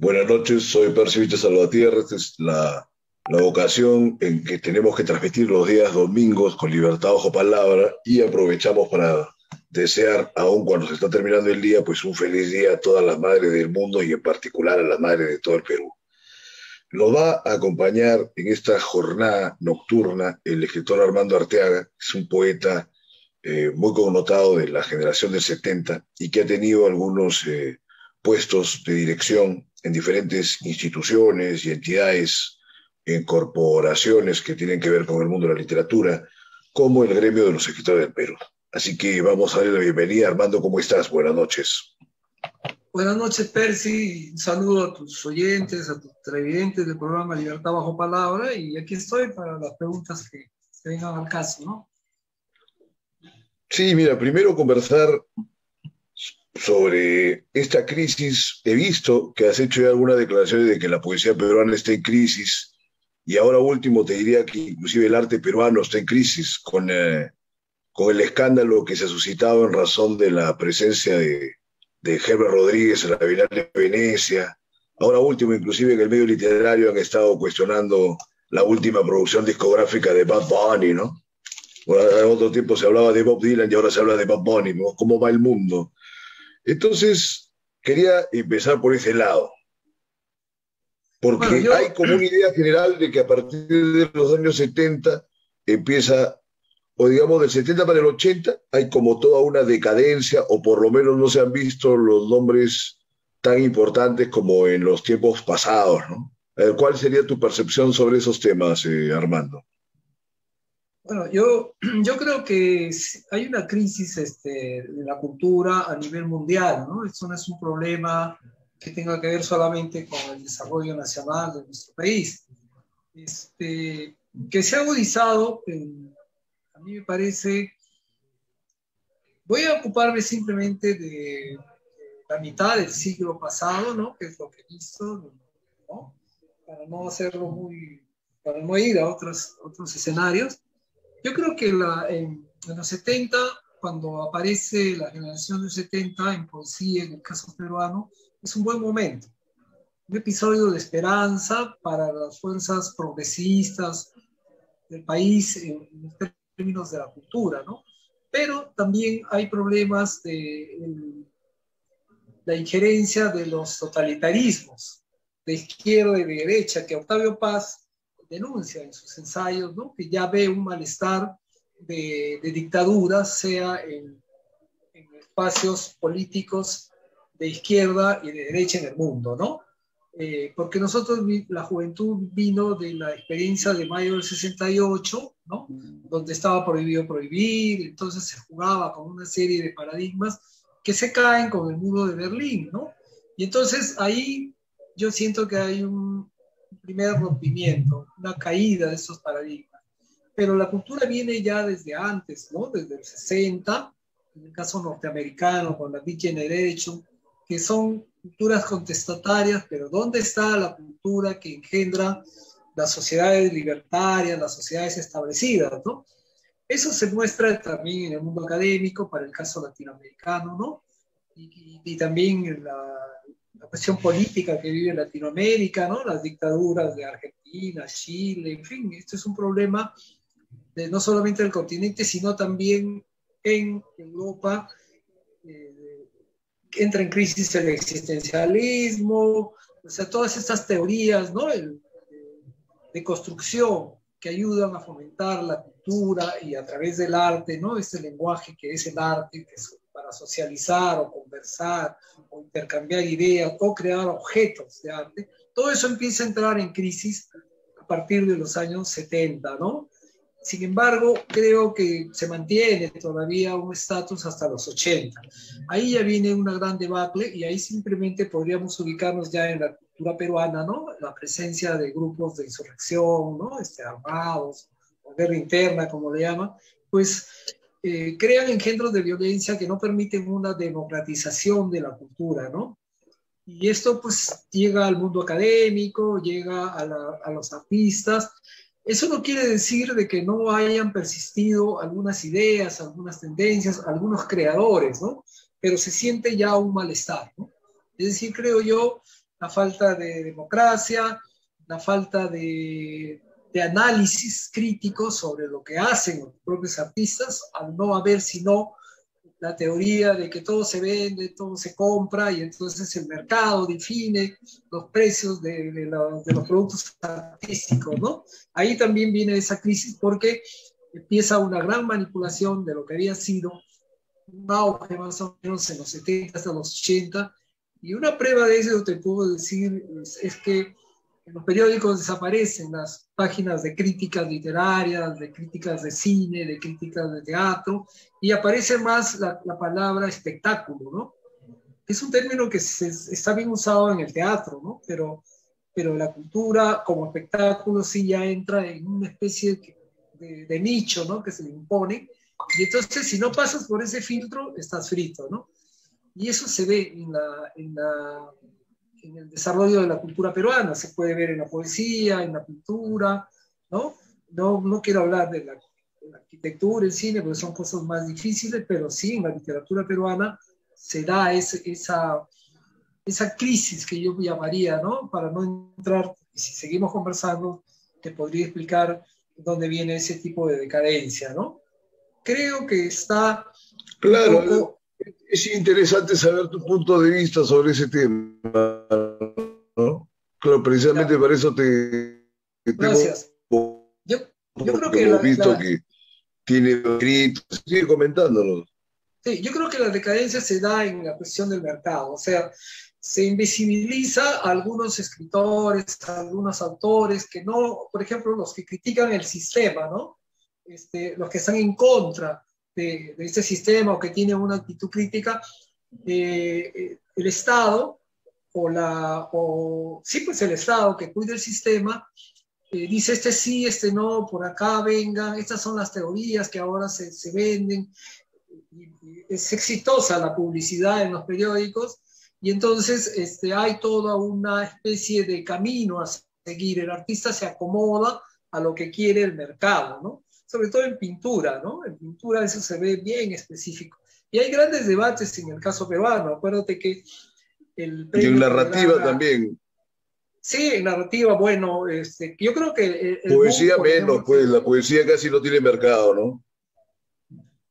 Buenas noches, soy Percy Vite Salvatierra. Esta es la ocasión en que tenemos que transmitir los días domingos con Libertad Bajo Palabra y aprovechamos para desear, aun cuando se está terminando el día, pues un feliz día a todas las madres del mundo y en particular a las madres de todo el Perú. Nos va a acompañar en esta jornada nocturna el escritor Armando Arteaga, que es un poeta muy connotado de la generación del 70 y que ha tenido algunos puestos de dirección en diferentes instituciones y entidades, en corporaciones que tienen que ver con el mundo de la literatura, como el gremio de los escritores del Perú. Así que vamos a darle la bienvenida. Armando, ¿cómo estás? Buenas noches. Buenas noches, Percy. Un saludo a tus oyentes, a tus televidentes del programa Libertad Bajo Palabra, y aquí estoy para las preguntas que vengan al caso, ¿no? Sí, mira, primero conversar sobre esta crisis. He visto que has hecho ya algunas declaraciones de que la poesía peruana está en crisis, y ahora último te diría que inclusive el arte peruano está en crisis con el escándalo que se ha suscitado en razón de la presencia de Herbert Rodríguez en la Bienal de Venecia. Ahora último, inclusive en el medio literario han estado cuestionando la última producción discográfica de Bad Bunny, ¿no? Bueno, en otro tiempo se hablaba de Bob Dylan y ahora se habla de Bad Bunny, ¿no? ¿Cómo va el mundo? Entonces, quería empezar por ese lado, porque hay como una idea general de que a partir de los años 70 empieza, o digamos del 70 para el 80, hay como toda una decadencia, o por lo menos no se han visto los nombres tan importantes como en los tiempos pasados, ¿no? ¿Cuál sería tu percepción sobre esos temas, Armando? Bueno, yo creo que hay una crisis de la cultura a nivel mundial, ¿no? Esto no es un problema que tenga que ver solamente con el desarrollo nacional de nuestro país. Que se ha agudizado, a mí me parece. Voy a ocuparme simplemente de la mitad del siglo pasado, ¿no? Que es lo que he visto, ¿no? Para no hacerlo para no ir a otros escenarios. Yo creo que en los 70, cuando aparece la generación del 70 en poesía, en el caso peruano, es un buen momento. Un episodio de esperanza para las fuerzas progresistas del país en términos de la cultura, ¿no? Pero también hay problemas de la injerencia de los totalitarismos, de izquierda y de derecha, que Octavio Paz denuncia en sus ensayos, ¿no? Que ya ve un malestar de dictadura, sea en espacios políticos de izquierda y de derecha en el mundo, ¿no? Porque nosotros, la juventud vino de la experiencia de mayo del 68, ¿no? Donde estaba prohibido prohibir, entonces se jugaba con una serie de paradigmas que se caen con el muro de Berlín, ¿no? Y entonces ahí yo siento que hay un primer rompimiento, una caída de esos paradigmas. Pero la cultura viene ya desde antes, ¿no? Desde el 60, en el caso norteamericano, con la Beat Generation, que son culturas contestatarias, pero ¿dónde está la cultura que engendra las sociedades libertarias, las sociedades establecidas, ¿no? Eso se muestra también en el mundo académico, para el caso latinoamericano, ¿no? Y también en la cuestión política que vive Latinoamérica, ¿no? Las dictaduras de Argentina, Chile, en fin, esto es un problema de no solamente del continente, sino también en Europa. Entra en crisis el existencialismo, o sea, todas estas teorías, ¿no? De construcción que ayudan a fomentar la cultura y a través del arte, ¿no? Este lenguaje que es el arte, que es para socializar o conversar o intercambiar ideas o crear objetos de arte. Todo eso empieza a entrar en crisis a partir de los años 70, ¿no? Sin embargo, creo que se mantiene todavía un estatus hasta los 80. Ahí ya viene una gran debacle y ahí simplemente podríamos ubicarnos ya en la cultura peruana, ¿no? La presencia de grupos de insurrección, ¿no? Armados, o guerra interna, como le llaman, pues crean engendros de violencia que no permiten una democratización de la cultura, ¿no? Y esto pues llega al mundo académico, llega a los artistas. Eso no quiere decir de que no hayan persistido algunas ideas, algunas tendencias, algunos creadores, ¿no? Pero se siente ya un malestar, ¿no? Es decir, creo yo, la falta de democracia, la falta de análisis crítico sobre lo que hacen los propios artistas, al no haber sino la teoría de que todo se vende, todo se compra y entonces el mercado define los precios de los productos artísticos, ¿no? Ahí también viene esa crisis porque empieza una gran manipulación de lo que había sido un auge más o menos en los 70 hasta los 80, y una prueba de eso te puedo decir es que en los periódicos desaparecen las páginas de críticas literarias, de críticas de cine, de críticas de teatro, y aparece más la palabra espectáculo, ¿no? Es un término que está bien usado en el teatro, ¿no? Pero la cultura como espectáculo sí ya entra en una especie de nicho, ¿no? Que se le impone, y entonces si no pasas por ese filtro, estás frito, ¿no? Y eso se ve en el desarrollo de la cultura peruana, se puede ver en la poesía, en la pintura, ¿no? No quiero hablar de la arquitectura, el cine, porque son cosas más difíciles, pero sí en la literatura peruana se da esa crisis que yo llamaría, ¿no? Para no entrar, si seguimos conversando, te podría explicar dónde viene ese tipo de decadencia, ¿no? Creo que está Claro, un poco... es interesante saber tu punto de vista sobre ese tema, ¿no? Claro, precisamente Ya, para eso te tengo, gracias. Yo creo porque que hemos visto que tiene escritos, sigue comentándolo. sí, yo creo que la decadencia se da en la cuestión del mercado, o sea, se invisibiliza a algunos escritores, a algunos autores que no, por ejemplo, los que critican el sistema, ¿no? Los que están en contra de este sistema o que tienen una actitud crítica, el Estado sí, pues el Estado que cuida el sistema, dice este sí, este no, por acá vengan, estas son las teorías que ahora se venden, y es exitosa la publicidad en los periódicos, y entonces hay toda una especie de camino a seguir. El artista se acomoda a lo que quiere el mercado, ¿no? Sobre todo en pintura, ¿no? En pintura eso se ve bien específico. Y hay grandes debates en el caso peruano. Acuérdate que el Y en premio que le dan narrativa también. sí, en narrativa, bueno, yo creo que el boom, Poesía por menos, ejemplo, pues la poesía casi no tiene mercado, ¿no?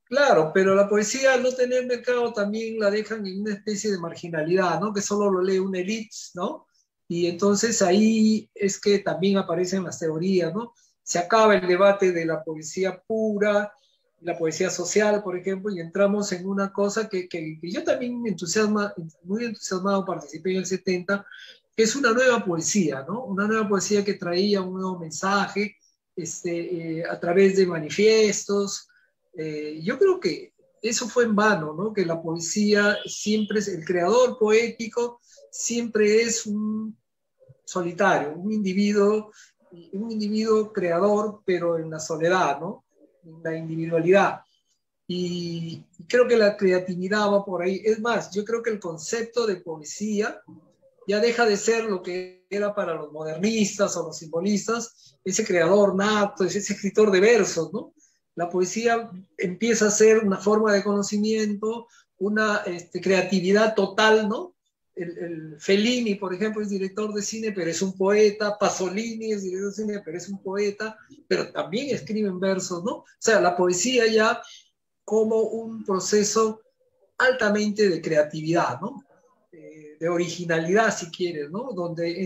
claro, pero la poesía al no tener mercado también la dejan en una especie de marginalidad, ¿no? Que solo lo lee una élite, ¿no? Y entonces ahí es que también aparecen las teorías, ¿no? Se acaba el debate de la poesía pura, la poesía social, por ejemplo, y entramos en una cosa que yo también me entusiasma, muy entusiasmado participé en el 70, que es una nueva poesía, ¿no? Una nueva poesía que traía un nuevo mensaje a través de manifiestos. Yo creo que eso fue en vano, ¿no? Que la poesía siempre es, el creador poético siempre es un solitario, un individuo creador, pero en la soledad, ¿no? En la individualidad. Y creo que la creatividad va por ahí. Es más, yo creo que el concepto de poesía ya deja de ser lo que era para los modernistas o los simbolistas, ese creador nato, ese escritor de versos, ¿no? La poesía empieza a ser una forma de conocimiento, una creatividad total, ¿no? Fellini, por ejemplo, es director de cine, pero es un poeta. Pasolini es director de cine, pero es un poeta, pero también escribe en versos, ¿no? O sea, la poesía ya como un proceso altamente de creatividad, ¿no? De originalidad, si quieres, ¿no? Donde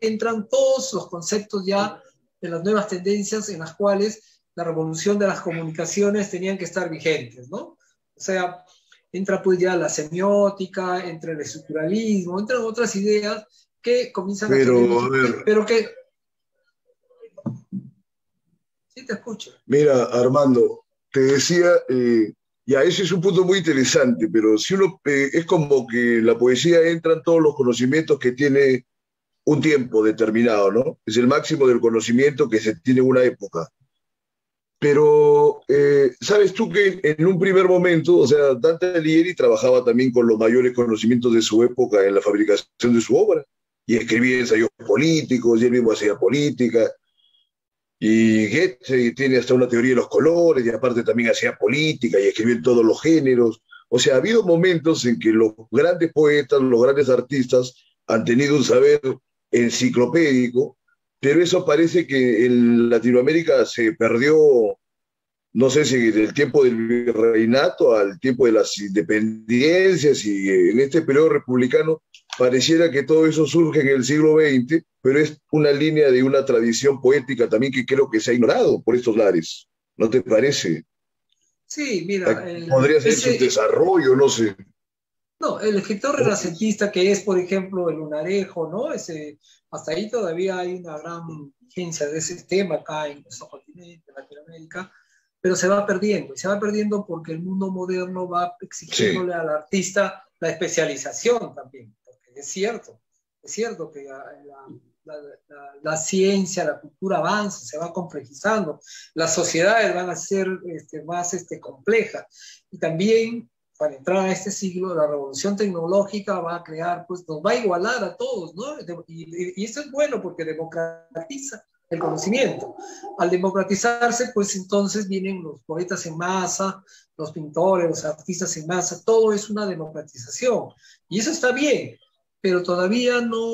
entran todos los conceptos ya de las nuevas tendencias en las cuales la revolución de las comunicaciones tenían que estar vigentes, ¿no? O sea, entra pues ya la semiótica, entra el estructuralismo, entran otras ideas que comienzan a Pero, tener a ver, pero que, sí te escucho. mira, Armando, te decía, ya ese es un punto muy interesante, pero si uno, es como que la poesía entra en todos los conocimientos que tiene un tiempo determinado, ¿no? Es el máximo del conocimiento que se tiene en una época. Pero, ¿sabes tú que en un primer momento, o sea, Dante Alighieri trabajaba también con los mayores conocimientos de su época en la fabricación de su obra? Y escribía ensayos políticos, y él mismo hacía política. Y Goethe tiene hasta una teoría de los colores, y aparte también hacía política y escribió en todos los géneros. O sea, ha habido momentos en que los grandes poetas, los grandes artistas han tenido un saber enciclopédico, pero eso parece que en Latinoamérica se perdió, no sé si del tiempo del virreinato al tiempo de las independencias, y en este periodo republicano pareciera que todo eso surge en el siglo XX, pero es una línea de una tradición poética también que creo que se ha ignorado por estos lares. ¿No te parece? Sí, mira, Podría ser su desarrollo, no sé. no, el escritor renacentista que es, por ejemplo, el Lunarejo, ¿no? Hasta ahí todavía hay una gran vigencia de ese tema acá en nuestro continente, en Latinoamérica, pero se va perdiendo, y se va perdiendo porque el mundo moderno va Sí, exigiéndole al artista la especialización también, porque es cierto que la ciencia, la cultura avanza, se va complejizando, las sociedades van a ser más complejas, y también para entrar a este siglo, la revolución tecnológica va a crear, pues nos va a igualar a todos, ¿no? Y eso es bueno porque democratiza el conocimiento. Al democratizarse, pues entonces vienen los poetas en masa, los pintores, los artistas en masa, todo es una democratización. Y eso está bien, pero todavía no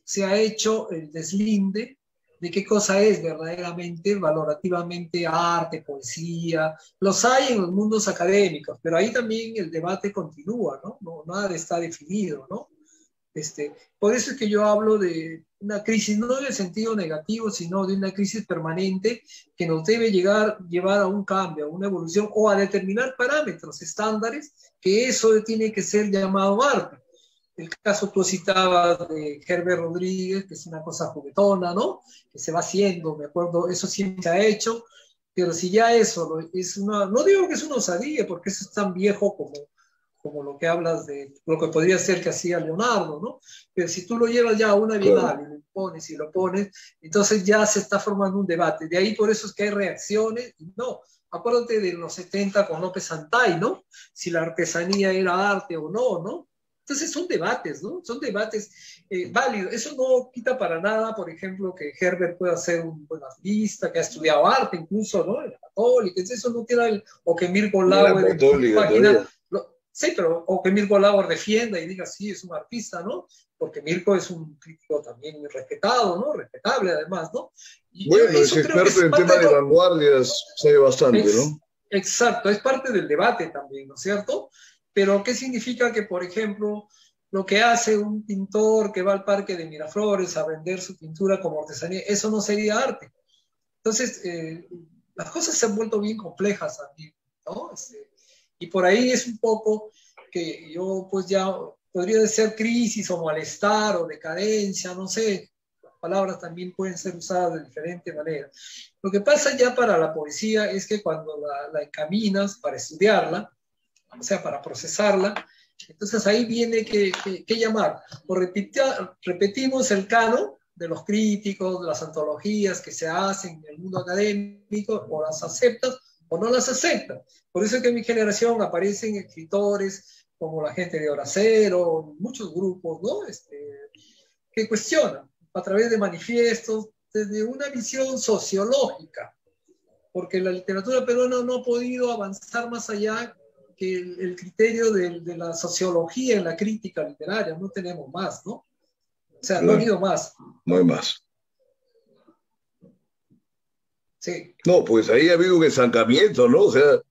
se ha hecho el deslinde de qué cosa es verdaderamente, valorativamente arte, poesía. Los hay en los mundos académicos, pero ahí también el debate continúa, ¿no? No nada está definido, ¿no? Por eso es que yo hablo de una crisis, no en el sentido negativo, sino de una crisis permanente que nos debe llevar a un cambio, a una evolución o a determinar parámetros, estándares, que eso tiene que ser llamado arte. El caso tú citabas de Herbert Rodríguez, que es una cosa juguetona, ¿no? Que se va haciendo, me acuerdo, eso siempre se ha hecho, pero si ya eso es una, no digo que es una osadía, porque eso es tan viejo como lo que hablas de lo que podría ser que hacía Leonardo, ¿no? Pero si tú lo llevas ya a una claro. bienal y lo impones y lo pones, entonces ya se está formando un debate. De ahí por eso es que hay reacciones, y no. Acuérdate de los 70 con López Santay, ¿no? Si la artesanía era arte o no, ¿no? Entonces son debates, ¿no? Son debates válidos. Eso no quita para nada, por ejemplo, que Herbert pueda ser un buen artista, que ha estudiado arte incluso, ¿no? En la Católica. Entonces eso no tira o que Mirko En la Lauer en su Católica página todavía. sí, pero o que Mirko Lauer defienda y diga, sí, es un artista, ¿no? Porque Mirko es un crítico también muy respetado, ¿no? Respetable además, ¿no? Y yo Bueno, es eso creo que experto es en parte temas de de vanguardias, sabe bastante, es, ¿no? exacto, es parte del debate también, ¿no es cierto? Pero ¿qué significa que, por ejemplo, lo que hace un pintor que va al parque de Miraflores a vender su pintura como artesanía, eso no sería arte? Entonces, las cosas se han vuelto bien complejas también, ¿no? Y por ahí es un poco que yo pues ya podría decir crisis o malestar o decadencia, no sé, las palabras también pueden ser usadas de diferente manera. Lo que pasa ya para la poesía es que cuando la encaminas para estudiarla, o sea, para procesarla, entonces ahí viene que llamar. O repetimos el canon de los críticos, de las antologías que se hacen en el mundo académico, o las aceptas o no las aceptas. Por eso es que en mi generación aparecen escritores como la gente de Hora Cero, muchos grupos, ¿no? Que cuestionan a través de manifiestos desde una visión sociológica, porque la literatura peruana no ha podido avanzar más allá que el criterio de la sociología en la crítica literaria, no tenemos más, ¿no? O sea, no ha Claro, habido más. no hay más. Sí, No, pues ahí ha habido un estancamiento, ¿no? O sea,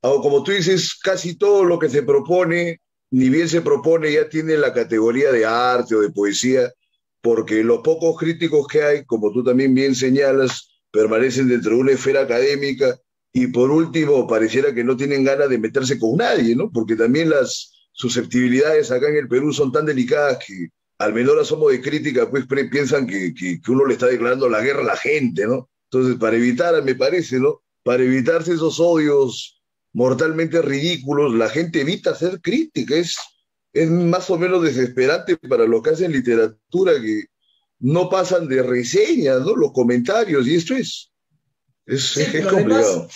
como tú dices, casi todo lo que se propone, ni bien se propone, ya tiene la categoría de arte o de poesía, porque los pocos críticos que hay, como tú también bien señalas, permanecen dentro de una esfera académica, y por último, pareciera que no tienen ganas de meterse con nadie, ¿no? Porque también las susceptibilidades acá en el Perú son tan delicadas que al menor asomo de crítica, pues piensan que uno le está declarando la guerra a la gente, ¿no? Entonces, para evitar, me parece, ¿no? Para evitarse esos odios mortalmente ridículos, la gente evita hacer crítica. Es más o menos desesperante para los que hacen literatura, que no pasan de reseñas, ¿no? Los comentarios, y esto es. Sí, Es complicado.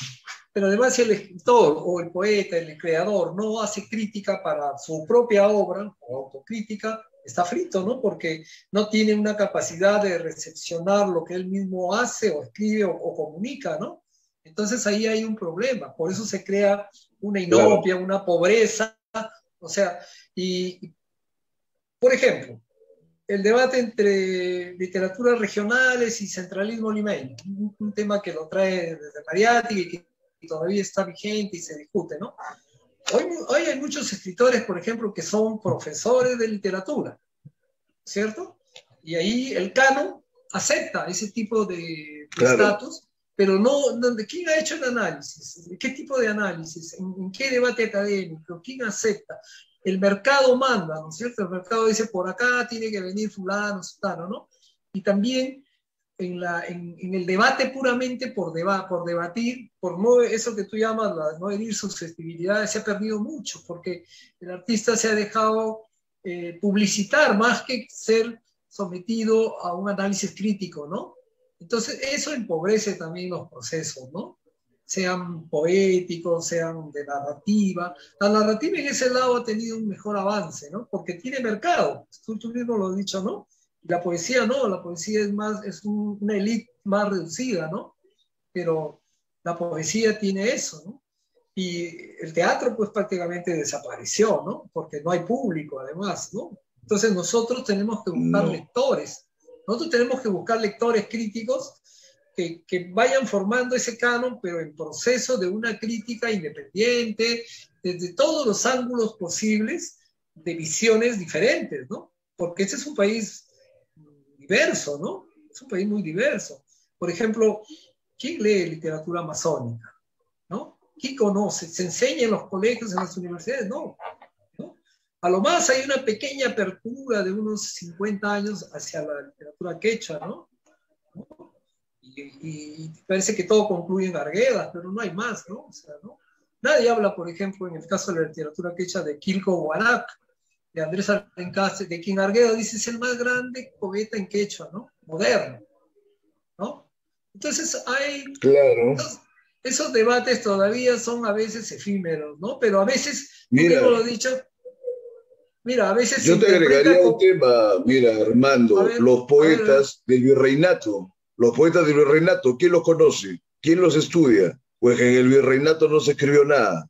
pero además si el escritor o el poeta, el creador, no hace crítica para su propia obra o autocrítica, está frito, ¿no? Porque no tiene una capacidad de recepcionar lo que él mismo hace o escribe o comunica, ¿no? Entonces ahí hay un problema. Por eso se crea una Claro, inopia, una pobreza. O sea, y por ejemplo, el debate entre literaturas regionales y centralismo limeño, un tema que lo trae desde Mariátegui y que todavía está vigente y se discute, ¿no? Hoy hay muchos escritores, por ejemplo, que son profesores de literatura, ¿cierto? Y ahí el canon acepta ese tipo de claro, estatus, pero no, ¿quién ha hecho el análisis? ¿Qué tipo de análisis? ¿En qué debate académico? ¿Quién acepta? El mercado manda, ¿no es cierto? El mercado dice, por acá tiene que venir fulano, sultano, ¿no? Y también en el debate puramente por debatir, por no, eso que tú llamas no herir susceptibilidades, se ha perdido mucho, porque el artista se ha dejado publicitar más que ser sometido a un análisis crítico, ¿no? Entonces, eso empobrece también los procesos, ¿no? Sean poéticos, sean de narrativa. La narrativa en ese lado ha tenido un mejor avance, ¿no? Porque tiene mercado. Tú mismo lo has dicho, ¿no? La poesía no, la poesía es más, una élite más reducida, ¿no? Pero la poesía tiene eso, ¿no? Y el teatro pues prácticamente desapareció, ¿no? Porque no hay público además, ¿no? Entonces nosotros tenemos que buscar no, lectores, nosotros tenemos que buscar lectores críticos que vayan formando ese canon, pero en proceso de una crítica independiente, desde todos los ángulos posibles, de visiones diferentes, ¿no? Porque este es un país diverso, ¿no? Es un país muy diverso. Por ejemplo, ¿quién lee literatura masónica? ¿No? ¿Quién conoce? ¿Se enseña en los colegios, en las universidades? No, ¿no? A lo más hay una pequeña apertura de unos 50 años hacia la literatura quechua, ¿no? Y parece que todo concluye en Arguedas, pero no hay más, ¿no? O sea, ¿no? Nadie habla, por ejemplo, en el caso de la literatura quechua, de Quilco Huarac, de Andrés Arencáster, de quien Arguedas dice es el más grande poeta en quechua, ¿no? Moderno, ¿no? Entonces hay claro. esos debates todavía son a veces efímeros, ¿no? Pero a veces, tú mismo Mira, lo has dicho, mira, a veces se yo te interpreta agregaría un como, tema, mira, a Armando, ver, a ver, a ver. los poetas del virreinato, ¿quién los conoce? ¿Quién los estudia? Pues en el virreinato no se escribió nada.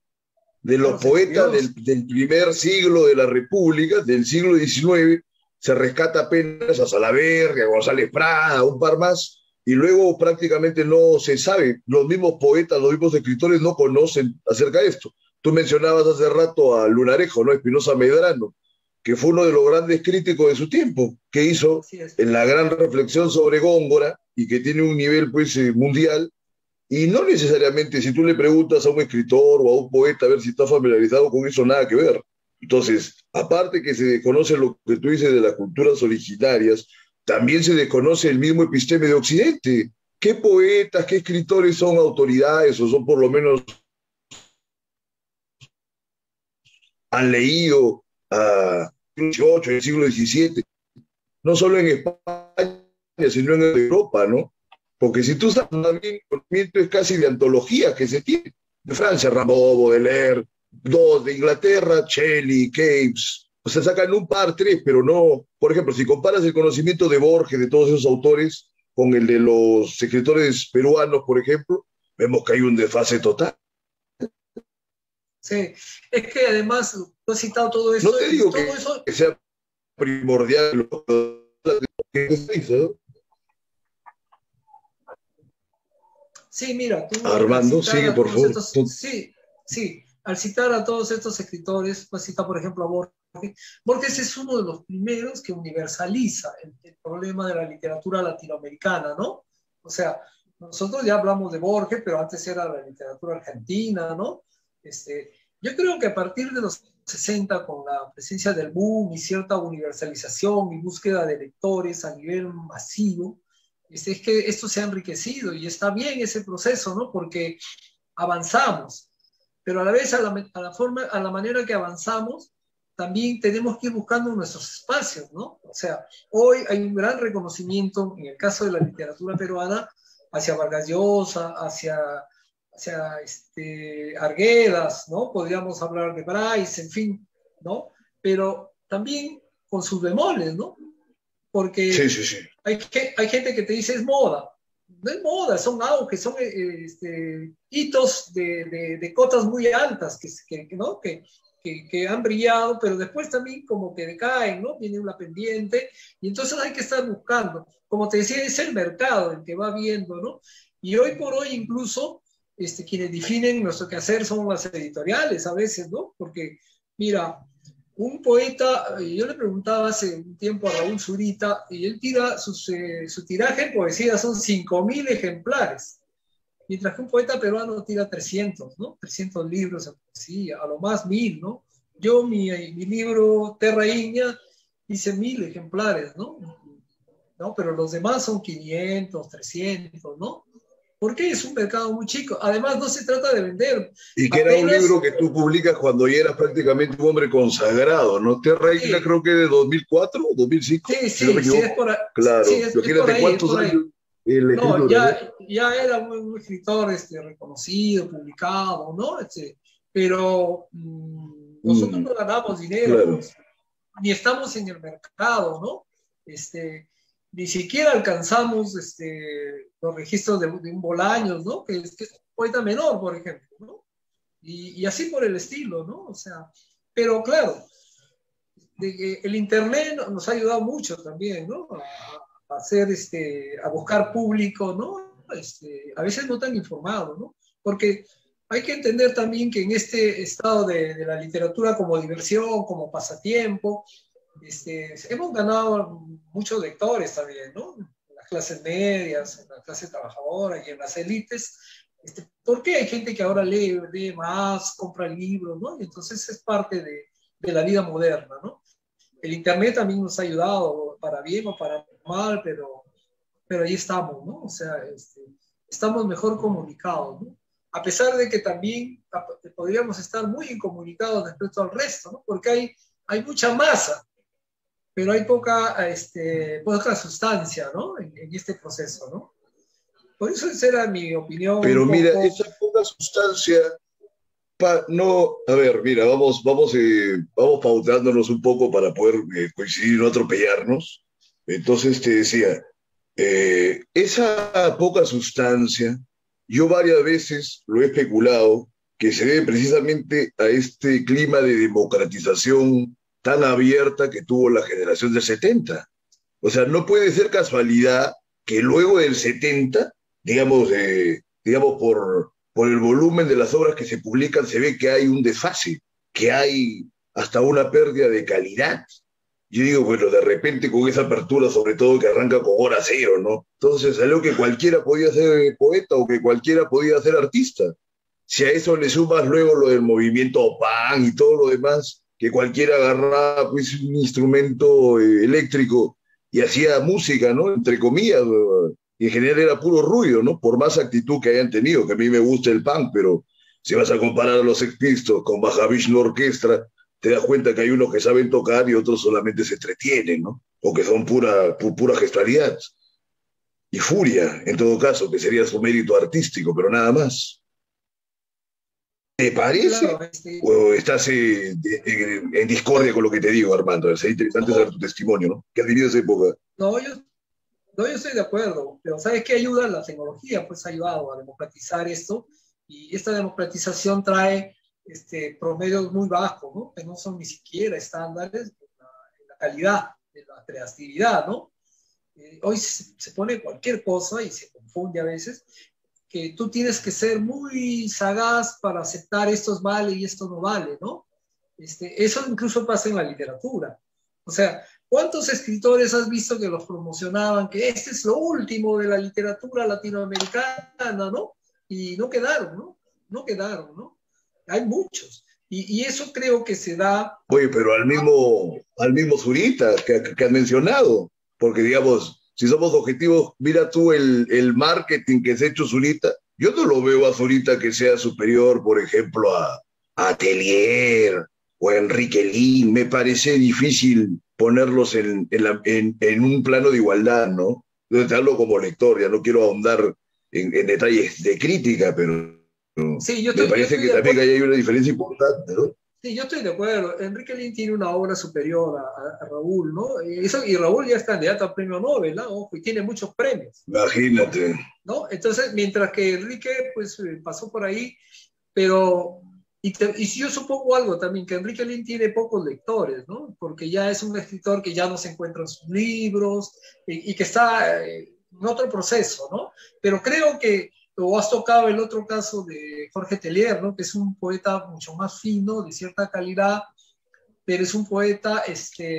De los Claro, se poetas escribió. del primer siglo de la República, del siglo XIX, se rescata apenas a Salaverry, a González Prada, un par más, y luego prácticamente no se sabe. Los mismos poetas, los mismos escritores no conocen acerca de esto. Tú mencionabas hace rato a Lunarejo, ¿no? Espinosa Medrano, que fue uno de los grandes críticos de su tiempo, que hizo Así es. en la gran reflexión sobre Góngora y que tiene un nivel pues mundial y no necesariamente si tú le preguntas a un escritor o a un poeta a ver si está familiarizado con eso, nada que ver. Entonces, aparte que se desconoce lo que tú dices de las culturas originarias, también se desconoce el mismo episteme de Occidente. ¿Qué poetas, qué escritores son autoridades o son por lo menos han leído a XVIII, el siglo XVII? No solo en España, sino en Europa, ¿no? Porque si tú estás también, el conocimiento es casi de antología que se tiene. De Francia, Rimbaud, Baudelaire, dos, de Inglaterra, Shelley, Capes. O sea, sacan un par, tres, pero no. Por ejemplo, si comparas el conocimiento de Borges, de todos esos autores, con el de los escritores peruanos, por ejemplo, vemos que hay un desfase total. Sí. Es que además, tú has citado todo No eso te y digo todo eso, que sea primordial lo que se hizo, sí, mira, tú al Armando, citar sigue a por todos favor. estos, sí, sí, al citar a todos estos escritores, pues cita por ejemplo a Borges. Borges es uno de los primeros que universaliza el problema de la literatura latinoamericana, ¿no? O sea, nosotros ya hablamos de Borges, pero antes era la literatura argentina, ¿no? Yo creo que a partir de los 60, con la presencia del boom y cierta universalización y búsqueda de lectores a nivel masivo, es que esto se ha enriquecido y está bien ese proceso, ¿no? Porque avanzamos, pero a la vez a la manera que avanzamos, también tenemos que ir buscando nuestros espacios, ¿no? O sea, hoy hay un gran reconocimiento, en el caso de la literatura peruana, hacia Vargas Llosa, hacia Arguedas, ¿no? Podríamos hablar de Bryce, en fin, ¿no? Pero también con sus bemoles, ¿no? Porque Sí, sí, sí. hay gente que te dice es moda. No es moda, son auges, son hitos de cotas muy altas ¿no? Que han brillado, pero después también como que decaen, ¿no? Viene una pendiente y entonces hay que estar buscando. Como te decía, es el mercado el que va viendo, ¿no? Y hoy por hoy incluso quienes definen nuestro quehacer son las editoriales a veces, ¿no? Porque, mira, un poeta, yo le preguntaba hace un tiempo a Raúl Zurita, y él tira su tiraje en poesía son 5.000 ejemplares, mientras que un poeta peruano tira 300, ¿no? 300 libros en poesía, a lo más 1.000, ¿no? Yo, mi libro Terra Iña, hice 1.000 ejemplares, ¿no? Pero los demás son 500, 300, ¿no? Porque es un mercado muy chico. Además, no se trata de vender. Y que era un libro que tú publicas cuando ya eras prácticamente un hombre consagrado, ¿no? Terra Ignea, sí. Creo que de 2004 o 2005. Sí, sí, no sí, es por ahí. Claro, sí, imagínate cuántos años. No, ya era un escritor reconocido, publicado, ¿no? Pero nosotros no ganamos dinero, claro. Pues, ni estamos en el mercado, ¿no? Ni siquiera alcanzamos los registros de un Bolaños, ¿no? Que es poeta menor, por ejemplo, ¿no? Y así por el estilo, ¿no? O sea, pero claro, el Internet nos ha ayudado mucho también, ¿no? A hacer, a buscar público, ¿no? A veces no tan informado, ¿no? Porque hay que entender también que en este estado de la literatura como diversión, como pasatiempo, hemos ganado muchos lectores también, ¿no? En las clases medias, en la clase trabajadora y en las élites. ¿Por qué hay gente que ahora lee más, compra libros, ¿no? Y entonces es parte de la vida moderna, ¿no? El Internet también nos ha ayudado, para bien o para mal, pero ahí estamos, ¿no? O sea, estamos mejor comunicados, ¿no? A pesar de que también podríamos estar muy incomunicados respecto al resto, ¿no? Porque hay mucha masa, pero hay poca sustancia, ¿no? En este proceso, ¿no? Por eso esa era mi opinión. Pero mira, esa poca sustancia, no, a ver, mira, vamos pautándonos un poco para poder coincidir y no atropellarnos. Entonces te decía, esa poca sustancia, yo varias veces lo he especulado, que se debe precisamente a este clima de democratización tan abierta que tuvo la generación del 70. O sea, no puede ser casualidad que luego del 70, digamos por el volumen de las obras que se publican, se ve que hay un desfase, que hay hasta una pérdida de calidad. Yo digo, bueno, de repente con esa apertura, sobre todo que arranca con hora cero, ¿no? Entonces salió que cualquiera podía ser poeta o que cualquiera podía ser artista. Si a eso le sumas luego lo del movimiento PAN y todo lo demás, que cualquiera agarraba pues, un instrumento eléctrico y hacía música, ¿no? Entre comillas, y en general era puro ruido, ¿no? Por más actitud que hayan tenido, que a mí me gusta el punk, pero si vas a comparar a los Sex Pistols con Mahavishnu Orquestra, te das cuenta que hay unos que saben tocar y otros solamente se entretienen, ¿no? O que son pura gestualidad. Y furia, en todo caso, que sería su mérito artístico, pero nada más. ¿Te parece? Claro, ¿O estás en discordia con lo que te digo, Armando? Sería interesante saber tu testimonio, ¿no? ¿Qué has vivido esa época? No, yo estoy de acuerdo, pero ¿sabes qué ayuda? La tecnología pues ha ayudado a democratizar esto, y esta democratización trae promedios muy bajos, ¿no? Que no son ni siquiera estándares en la calidad, de la creatividad, ¿no? Hoy se pone cualquier cosa y se confunde a veces, que tú tienes que ser muy sagaz para aceptar esto vale y esto no vale, ¿no? Eso incluso pasa en la literatura. O sea, ¿cuántos escritores has visto que los promocionaban, que este es lo último de la literatura latinoamericana, ¿no? Y no quedaron, ¿no? No quedaron, ¿no? Hay muchos. Y eso creo que se da... Oye, pero al mismo Zurita que has mencionado, porque digamos... Si somos objetivos, mira tú el marketing que se ha hecho Zurita. Yo no lo veo a Zurita que sea superior, por ejemplo, a Atelier o a Enrique Lin. Me parece difícil ponerlos en un plano de igualdad, ¿no? Yo te hablo como lector, ya no quiero ahondar en detalles de crítica, pero Sí, me yo parece estoy que de también acuerdo. ahí hay una diferencia importante, ¿no? Sí, yo estoy de acuerdo. Enrique Lin tiene una obra superior a Raúl, ¿no? Y Raúl ya es candidato a premio Nobel, ¿no? Ojo, y tiene muchos premios, Imagínate. ¿no? Entonces, mientras que Enrique, pues, pasó por ahí, pero, y yo supongo algo también, que Enrique Lin tiene pocos lectores, ¿no? Porque ya es un escritor que ya no se encuentra en sus libros y que está en otro proceso, ¿no? Pero creo que, o has tocado el otro caso de Jorge Telier, ¿no? Que es un poeta mucho más fino, de cierta calidad, pero es un poeta,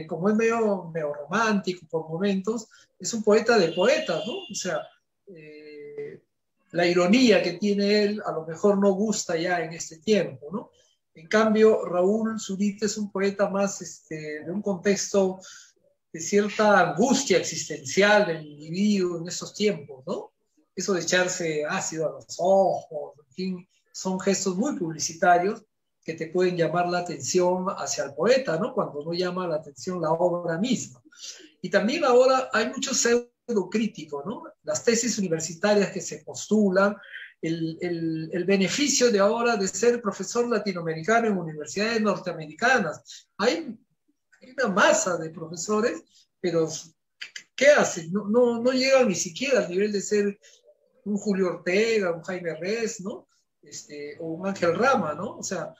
como es medio romántico por momentos, es un poeta de poetas, ¿no? O sea, eh, la ironía que tiene él a lo mejor no gusta ya en este tiempo, ¿no? En cambio, Raúl Zurita es un poeta más de un contexto de cierta angustia existencial del individuo en estos tiempos, ¿no? Eso de echarse ácido a los ojos, en fin, son gestos muy publicitarios que te pueden llamar la atención hacia el poeta, ¿no? Cuando no llama la atención la obra misma. Y también ahora hay mucho pseudo crítico, ¿no? Las tesis universitarias que se postulan, el beneficio de ahora de ser profesor latinoamericano en universidades norteamericanas. Hay una masa de profesores, pero ¿qué hacen? No llegan ni siquiera al nivel de ser un Julio Ortega, un Jaime Rez, ¿no? O un Ángel Rama, ¿no? O sea,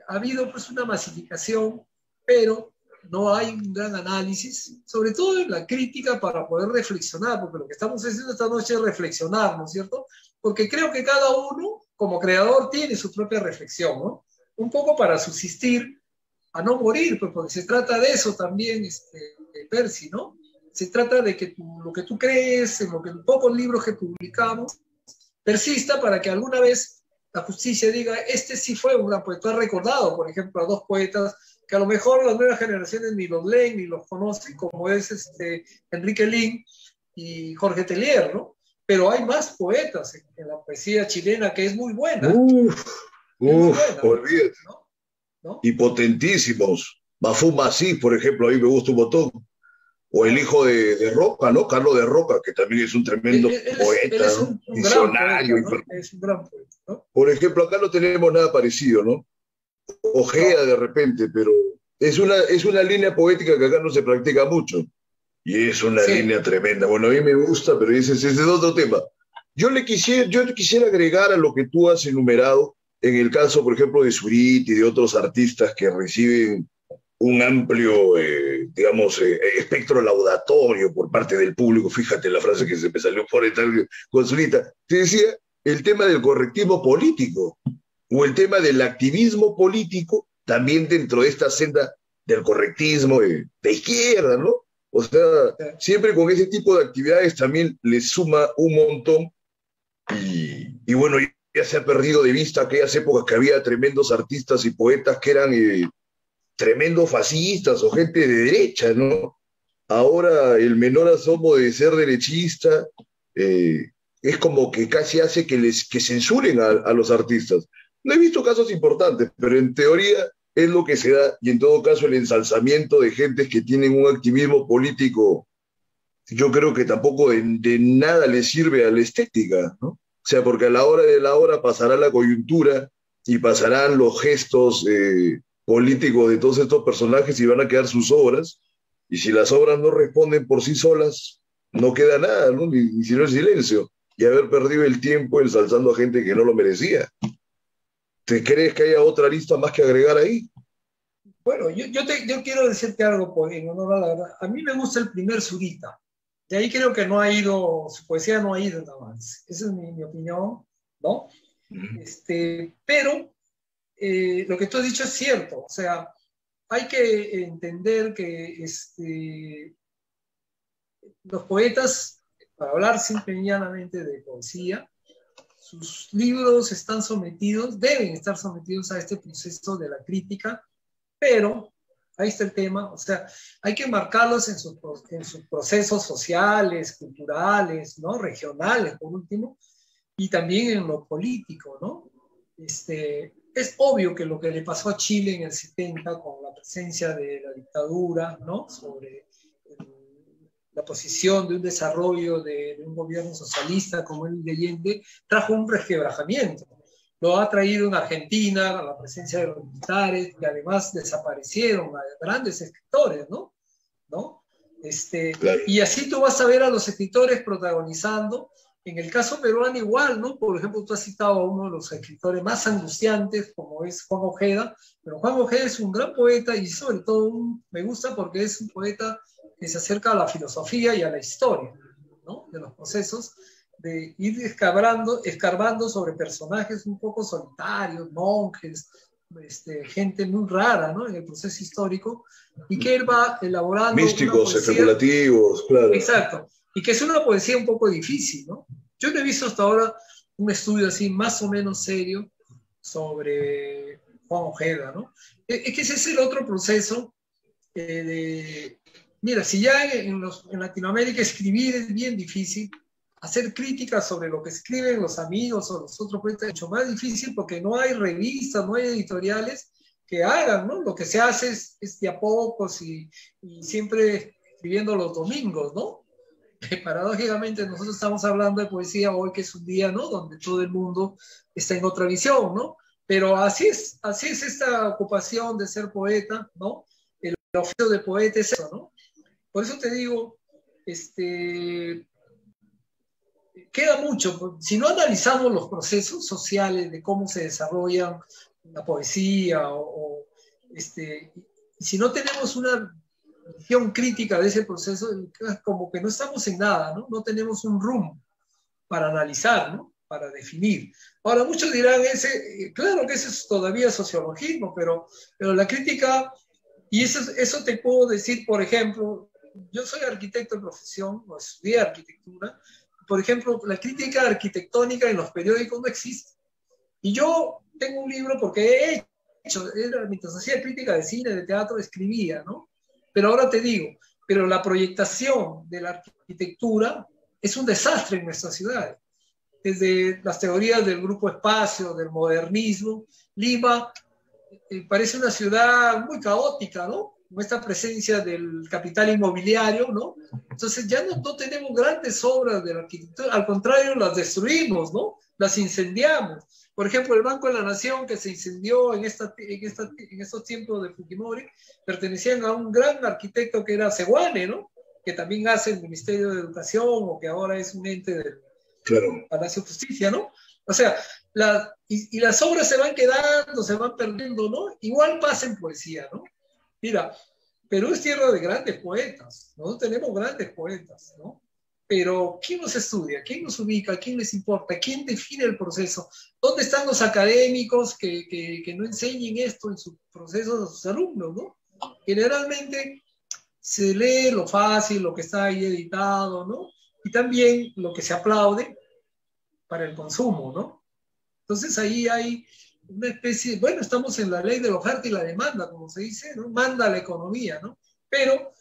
ha habido pues una masificación, pero no hay un gran análisis, sobre todo en la crítica para poder reflexionar, porque lo que estamos haciendo esta noche es reflexionar, ¿no es cierto? Porque creo que cada uno, como creador, tiene su propia reflexión, ¿no? Un poco para subsistir, a no morir, pues porque se trata de eso también, Percy, ¿no? Se trata de que lo que tú crees, en lo que en pocos libros que publicamos, persista para que alguna vez la justicia diga, este sí fue un gran poeta. Tú has recordado, por ejemplo, a dos poetas que a lo mejor las nuevas generaciones ni los leen ni los conocen, como es Enrique Lin y Jorge Telier, ¿no? Pero hay más poetas en la poesía chilena que Uf, es muy buena, olvídate. ¿no? ¿No? Y potentísimos. Mafú Masí, por ejemplo, a mí me gusta un montón. O el Claro. hijo de Roca, ¿no? Carlos de Roca, que también es un tremendo Él poeta, es ¿no? un gran poeta, Visionario. ¿no? Es un gran poeta, ¿no? Por ejemplo, acá no tenemos nada parecido, ¿no? Ojea No, de repente, pero es una línea poética que acá no se practica mucho. Y es una sí, línea tremenda. Bueno, a mí me gusta, pero ese es otro tema. Yo le quisiera agregar a lo que tú has enumerado, en el caso, por ejemplo, de Surit y de otros artistas que reciben un amplio, digamos, espectro laudatorio por parte del público. Fíjate la frase que se me salió por el con Zurita. Te decía el tema del correctivo político o el tema del activismo político, también dentro de esta senda del correctismo de izquierda, ¿no? O sea, siempre con ese tipo de actividades también le suma un montón y bueno, ya se ha perdido de vista aquellas épocas que había tremendos artistas y poetas que eran tremendos fascistas o gente de derecha, ¿no? Ahora el menor asomo de ser derechista eh, es como que casi hace que censuren a los artistas. No he visto casos importantes, pero en teoría es lo que se da y en todo caso el ensalzamiento de gentes que tienen un activismo político, yo creo que tampoco de nada le sirve a la estética, ¿no? O sea, porque a la hora de la hora pasará la coyuntura y pasarán los gestos políticos de todos estos personajes y van a quedar sus obras. Y si las obras no responden por sí solas, no queda nada, ¿no? Ni sino el silencio. Y haber perdido el tiempo ensalzando a gente que no lo merecía. ¿Te crees que haya otra lista más que agregar ahí? bueno, yo quiero decirte algo en honor a la verdad. A mí me gusta el primer Zurita. De ahí creo que no ha ido, su poesía no ha ido en avance. Esa es mi opinión, ¿no? Pero lo que tú has dicho es cierto. O sea, hay que entender que los poetas, para hablar simple y llanamente de poesía, sus libros están sometidos, deben estar sometidos a este proceso de la crítica, pero ahí está el tema, o sea, hay que marcarlos en sus procesos sociales, culturales, ¿no? Regionales, por último, y también en lo político, ¿no? Es obvio que lo que le pasó a Chile en el 70 con la presencia de la dictadura, ¿no? Sobre la posición de un desarrollo de un gobierno socialista como el de Allende, trajo un resquebrajamiento. Lo ha traído en Argentina, a la presencia de los militares, que además desaparecieron a grandes escritores, ¿no? ¿No? Claro. Y así tú vas a ver a los escritores protagonizando. En el caso peruano igual, ¿no? Por ejemplo, tú has citado a uno de los escritores más angustiantes, como es Juan Ojeda, pero Juan Ojeda es un gran poeta y sobre todo me gusta porque es un poeta que se acerca a la filosofía y a la historia, ¿no? De los procesos, de ir escarbando sobre personajes un poco solitarios, monjes, gente muy rara, ¿no? En el proceso histórico, y que él va elaborando Místicos, una poesía, especulativos, claro. exacto, y que es una poesía un poco difícil, ¿no? Yo no he visto hasta ahora un estudio así más o menos serio sobre Juan Ojeda, ¿no? Es que ese es el otro proceso mira, si ya en Latinoamérica escribir es bien difícil, hacer críticas sobre lo que escriben los amigos o los otros poetas es mucho más difícil porque no hay revistas, no hay editoriales que hagan, ¿no? Lo que se hace es de a pocos y siempre escribiendo los domingos, ¿no? Paradójicamente nosotros estamos hablando de poesía hoy, que es un día, ¿no? Donde todo el mundo está en otra visión, ¿no? Pero así es esta ocupación de ser poeta, ¿no? El oficio de poeta es eso, ¿no? Por eso te digo, queda mucho. Si no analizamos los procesos sociales de cómo se desarrollan la poesía, si no tenemos una visión crítica de ese proceso, como que no estamos en nada, ¿no? No tenemos un rumbo para analizar, ¿no? Para definir. Ahora, muchos dirán, claro que eso es todavía sociologismo, pero la crítica, y eso te puedo decir, por ejemplo, yo soy arquitecto de profesión, o estudié arquitectura. Por ejemplo, la crítica arquitectónica en los periódicos no existe. Y yo tengo un libro porque he hecho, mientras hacía crítica de cine, de teatro, escribía, ¿no? Pero ahora te digo, pero la proyectación de la arquitectura es un desastre en nuestras ciudades. Desde las teorías del grupo espacio, del modernismo, Lima parece una ciudad muy caótica, ¿no? Con esta presencia del capital inmobiliario, ¿no? Entonces ya no tenemos grandes obras de la arquitectura, al contrario, las destruimos, ¿no? Las incendiamos. Por ejemplo, el Banco de la Nación, que se incendió en estos tiempos de Fujimori, pertenecían a un gran arquitecto que era Sewane, ¿no? Que también hace el Ministerio de Educación o que ahora es un ente del Palacio de Justicia, ¿no? O sea, y las obras se van quedando, se van perdiendo, ¿no? Igual pasa en poesía, ¿no? Mira, Perú es tierra de grandes poetas, nosotros tenemos grandes poetas, ¿no? Pero ¿quién los estudia? ¿Quién los ubica? ¿Quién les importa? ¿Quién define el proceso? ¿Dónde están los académicos que no enseñen esto en sus procesos a sus alumnos, ¿no? Generalmente se lee lo fácil, lo que está ahí editado, ¿no? Y también lo que se aplaude para el consumo, ¿no? Entonces ahí hay una especie, bueno, estamos en la ley de la oferta y la demanda, como se dice, ¿no? Manda la economía, ¿no? Pero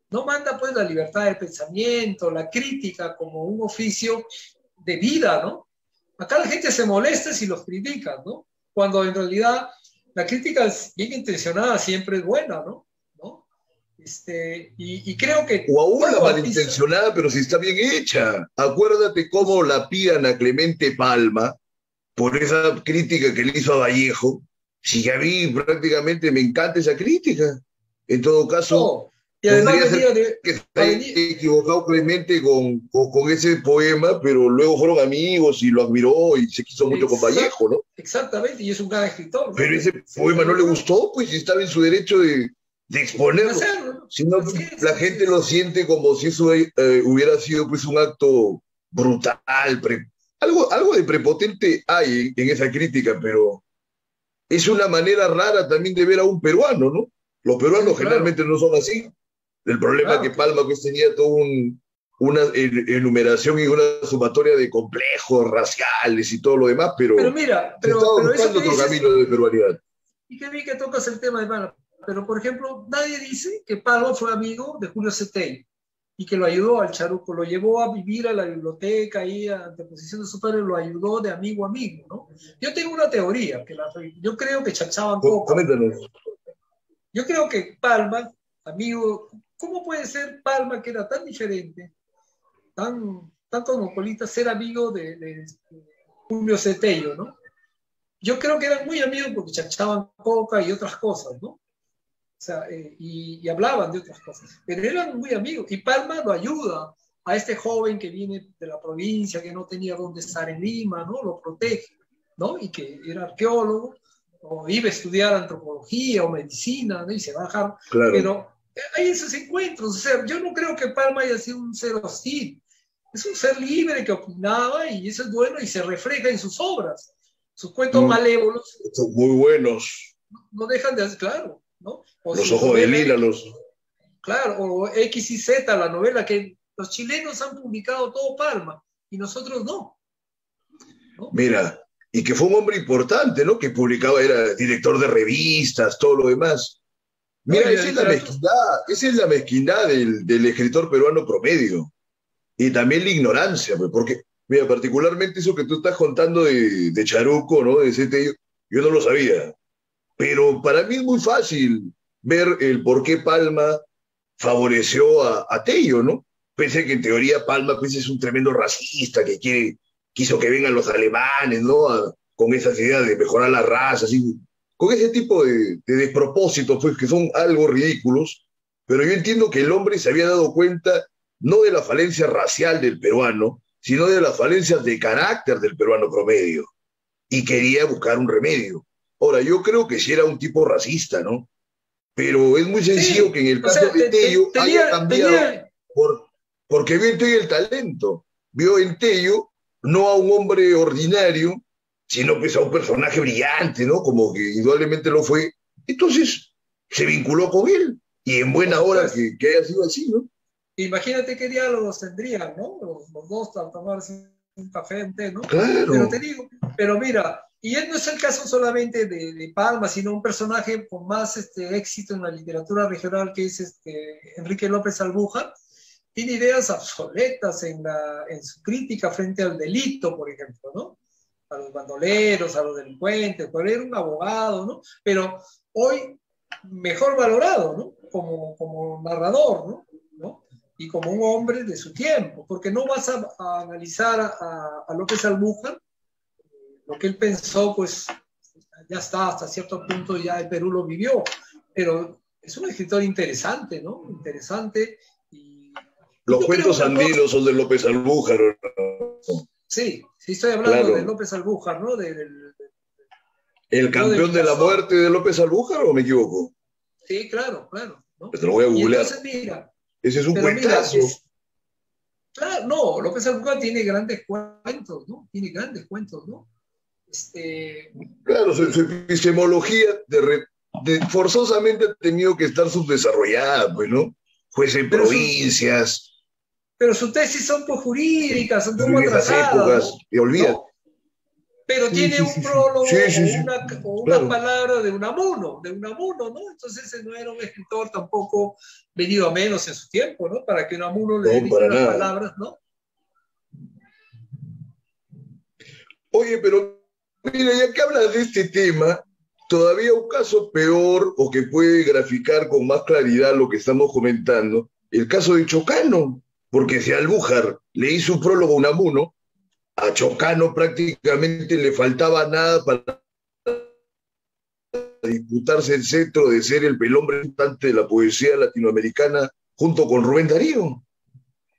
no manda pues la libertad de pensamiento, la crítica como un oficio de vida, ¿no? Acá la gente se molesta si los critica, ¿no? Cuando en realidad la crítica bien intencionada siempre es buena, ¿no? Y creo que... O aún la malintencionada, pero si está bien hecha. Acuérdate cómo la pidan a Clemente Palma por esa crítica que le hizo a Vallejo. Si a mí prácticamente me encanta esa crítica. En todo caso, y además que está equivocado Clemente con ese poema, pero luego fueron amigos y lo admiró y se quiso mucho con Vallejo, ¿no? Exactamente, y es un gran escritor, ¿no? Pero ese poema no le gustó, pues estaba en su derecho de exponerlo, ¿no? Sino la gente lo siente como si eso hubiera sido pues un acto brutal, algo de prepotente hay en esa crítica, pero es una manera rara también de ver a un peruano, ¿no? Los peruanos generalmente no son así. El problema es que Palma pues tenía toda una enumeración y una sumatoria de complejos raciales y todo lo demás, pero mira, estaba buscando otro camino de peruanidad. Y que vi que tocas el tema de Palma. Pero, por ejemplo, nadie dice que Palma fue amigo de Julio Cetey y que lo ayudó al Charuco, lo llevó a vivir a la biblioteca y a posición de su padre, lo ayudó de amigo a amigo, ¿no? Yo tengo una teoría, yo creo que chachaban poco. Coméntanos. Yo creo que Palma, amigo ¿cómo puede ser Palma, que era tan diferente, tan cosmopolita, ser amigo de Julio Cetello, ¿no? Yo creo que eran muy amigos porque chachaban coca y otras cosas, ¿no? O sea, y hablaban de otras cosas, pero eran muy amigos. Y Palma lo ayuda a este joven que viene de la provincia, que no tenía dónde estar en Lima, ¿no? Lo protege, ¿no? Y que era arqueólogo, o iba a estudiar antropología o medicina, ¿no? Y se va a Harvard, Claro. pero hay esos encuentros. O sea, yo no creo que Palma haya sido un ser hostil. Es un ser libre que opinaba y eso es bueno y se refleja en sus obras. Sus cuentos Mm, malévolos son muy buenos. no dejan de hacer, claro, ¿no? O Los su ojos de novela, lila, los... claro, o X y Z, la novela que los chilenos han publicado todo Palma y nosotros no, ¿no? Mira, y que fue un hombre importante, ¿no? Que publicaba, era director de revistas, todo lo demás. ¿No? Mira, Y la literatura, esa es la mezquindad del escritor peruano promedio. Y también la ignorancia, pues, porque, mira, particularmente eso que tú estás contando de Charuco, ¿no? De CTI, yo no lo sabía. Pero para mí es muy fácil ver el por qué Palma favoreció a Tello, ¿no? Pensé que en teoría Palma pues, es un tremendo racista que quiso que vengan los alemanes, ¿no? Con esas ideas de mejorar la raza, así, con ese tipo de despropósitos, pues, que son algo ridículos. Pero yo entiendo que el hombre se había dado cuenta no de la falencia racial del peruano, sino de las falencias de carácter del peruano promedio, y quería buscar un remedio. Ahora, yo creo que sí era un tipo racista, ¿no? Pero es muy sencillo sí, que en el o caso sea, de Tello haya cambiado tenía, por, porque vio en Tello el talento, vio en Tello no a un hombre ordinario, sino pues a un personaje brillante, ¿no? Como que indudablemente lo fue. Entonces se vinculó con él, y en por buena hora supuesto, que haya sido así, ¿no? imagínate qué diálogos tendrían, ¿no? Los dos al tomarse un café, un té, ¿no? Claro. Pero te digo, pero mira, y él no es el caso solamente de Palma, sino un personaje con más éxito en la literatura regional que es Enrique López Albuja, tiene ideas obsoletas en su crítica frente al delito, por ejemplo, ¿no? A los bandoleros, a los delincuentes, por era un abogado, ¿no? Pero hoy mejor valorado, ¿no? Como narrador, ¿no? ¿no? Y como un hombre de su tiempo, porque no vas a analizar a López Albuja, lo que él pensó, pues ya está, hasta cierto punto ya el Perú lo vivió, pero es un escritor interesante, ¿no? Interesante, y Los yo creo cuentos que a todos, andinos son de López Albújar, sí, sí estoy hablando de claro. López Albuja, ¿no? ¿El Yo de campeón de la Mirasol, muerte de López Albújar o me equivoco? sí, claro, claro, ¿no? Pues te lo voy a Y googlear. entonces mira, Ese es un pero mira, cuentazo. claro, no, López Albuja tiene grandes cuentos, ¿no? Tiene grandes cuentos, ¿no? Este, Claro, su eh, epistemología forzosamente ha tenido que estar subdesarrollada, pues, ¿no? Juez en pero sus, provincias, pero sus tesis son pues, jurídicas, un poco en esas atrasadas, épocas, ¿no? y olvida. ¿No? Pero Sí, tiene sí, un sí, sí. prólogo Sí, sí, sí. o unas Claro. palabras de Unamuno, ¿no? Entonces ese no era un escritor tampoco venido a menos en su tiempo, ¿no? Para que Unamuno le No, dedique para unas nada. palabras, ¿no? Oye, pero mira, ya que hablas de este tema, todavía un caso peor o que puede graficar con más claridad lo que estamos comentando, el caso de Chocano, porque si Albújar le hizo un prólogo a Unamuno, a Chocano prácticamente le faltaba nada para disputarse el cetro de ser el hombre importante de la poesía latinoamericana junto con Rubén Darío.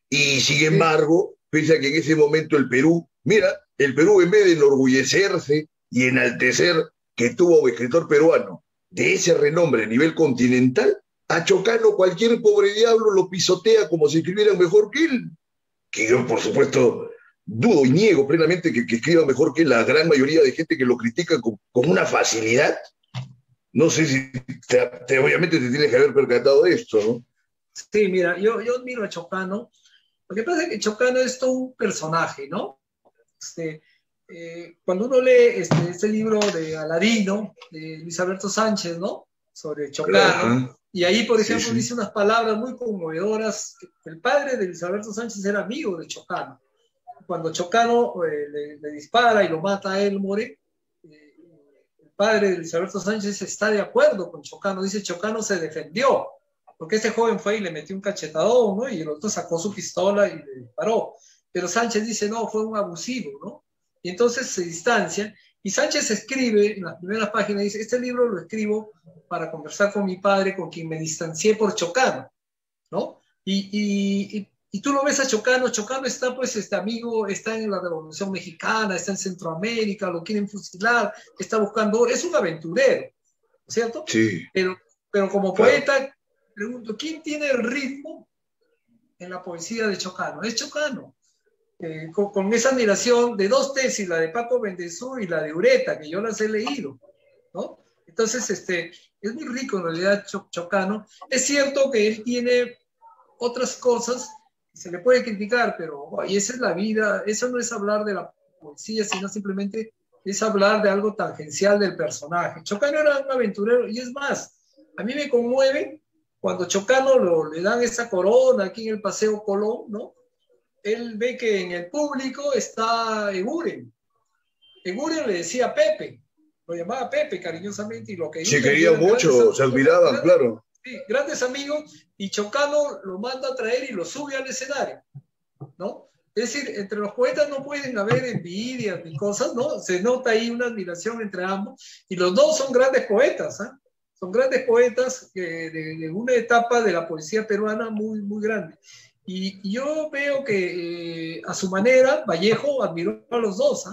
Y sin Sí, embargo, pese a que en ese momento el Perú, mira, el Perú en vez de enorgullecerse y enaltecer que tuvo un escritor peruano de ese renombre a nivel continental, a Chocano cualquier pobre diablo lo pisotea como si escribieran mejor que él. Que yo, por supuesto, dudo y niego plenamente que escriba mejor que la gran mayoría de gente que lo critica con una facilidad. No sé si obviamente te tienes que haber percatado de esto, ¿no? sí, mira, yo admiro a Chocano. Lo que pasa es que Chocano es todo un personaje, ¿no? Este, cuando uno lee este libro de Aladino, de Luis Alberto Sánchez, ¿no? Sobre Chocano, Ajá. y ahí, por Sí, ejemplo, sí. dice unas palabras muy conmovedoras. El padre de Luis Alberto Sánchez era amigo de Chocano. Cuando Chocano le dispara y lo mata a él, muere, el padre de Luis Alberto Sánchez está de acuerdo con Chocano, dice Chocano se defendió, porque este joven fue y le metió un cachetadón, ¿no? Y el otro sacó su pistola y le disparó. Pero Sánchez dice, no, fue un abusivo, ¿no? Y entonces se distancia, y Sánchez escribe en las primeras páginas, dice, este libro lo escribo para conversar con mi padre, con quien me distancié por Chocano, ¿no? Y tú lo ves a Chocano, Chocano está, pues, este amigo, está en la Revolución Mexicana, está en Centroamérica, lo quieren fusilar, está buscando, es un aventurero, ¿cierto? Sí, Pero como claro. poeta, pregunto, ¿quién tiene el ritmo en la poesía de Chocano? Es Chocano. Con esa admiración de dos tesis, la de Paco Bendezú y la de Ureta, que yo las he leído, ¿no? Entonces, es muy rico en realidad Chocano. Es cierto que él tiene otras cosas que se le puede criticar, pero y esa es la vida, eso no es hablar de la poesía, sino simplemente es hablar de algo tangencial del personaje. Chocano era un aventurero, y es más, a mí me conmueve cuando Chocano le dan esa corona aquí en el Paseo Colón, ¿no? Él ve que en el público está Eguren. Eguren le decía Pepe, lo llamaba Pepe cariñosamente, y lo Se querían, y querían eran mucho, se admiraban, grandes, claro. sí, grandes amigos, y Chocano lo manda a traer y lo sube al escenario, ¿no? Es decir, entre los poetas no pueden haber envidias ni cosas, ¿no? Se nota ahí una admiración entre ambos, y los dos son grandes poetas, ¿eh? Son grandes poetas de una etapa de la poesía peruana muy, muy grande. Y yo veo que a su manera Vallejo admiró a los dos, ¿eh?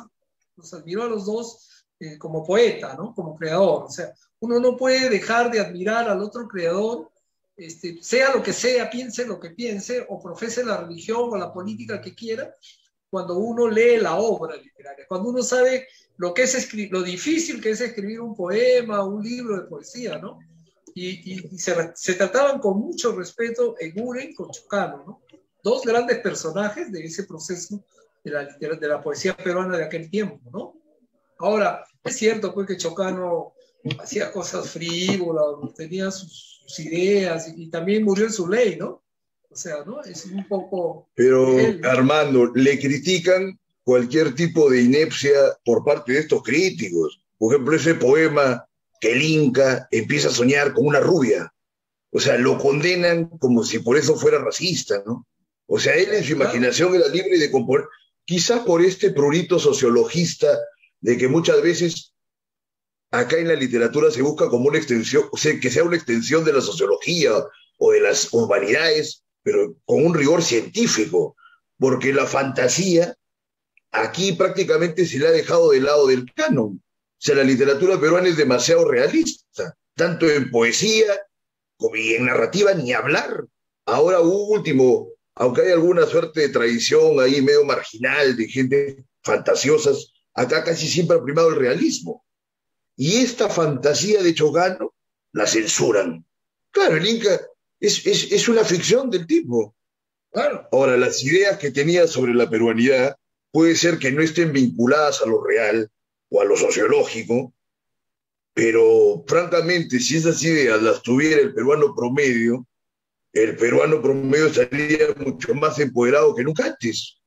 Los admiró a los dos como poeta, ¿no? Como creador. O sea, uno no puede dejar de admirar al otro creador, sea lo que sea, piense lo que piense, o profese la religión o la política que quiera, cuando uno lee la obra literaria, cuando uno sabe lo difícil que es escribir un poema, un libro de poesía, ¿no? Y se trataban con mucho respeto Eguren con Chocano, ¿no? Dos grandes personajes de ese proceso de la poesía peruana de aquel tiempo, ¿no? Ahora, es cierto pues que Chocano hacía cosas frívolas, tenía sus ideas, y también murió en su ley, ¿no? O sea, ¿no? Es un poco de Pero él, ¿no? Armando, le critican cualquier tipo de inepcia por parte de estos críticos. Por ejemplo, ese poema que el Inca empieza a soñar con una rubia. O sea, lo condenan como si por eso fuera racista, ¿no? O sea, él en su Claro, imaginación era libre de componer, quizás por este prurito sociologista de que muchas veces acá en la literatura se busca como una extensión, o sea, que sea una extensión de la sociología o de las humanidades, pero con un rigor científico, porque la fantasía aquí prácticamente se le ha dejado de lado del canon. O sea, la literatura peruana es demasiado realista, tanto en poesía como en narrativa, ni hablar. Ahora último, aunque hay alguna suerte de tradición ahí medio marginal de gente fantasiosas, acá casi siempre ha primado el realismo. Y esta fantasía de Chogano la censuran. Claro, el Inca es una ficción del tipo. claro. Ahora, las ideas que tenía sobre la peruanidad puede ser que no estén vinculadas a lo real o a lo sociológico, pero francamente, si esas ideas las tuviera el peruano promedio estaría mucho más empoderado que nunca antes.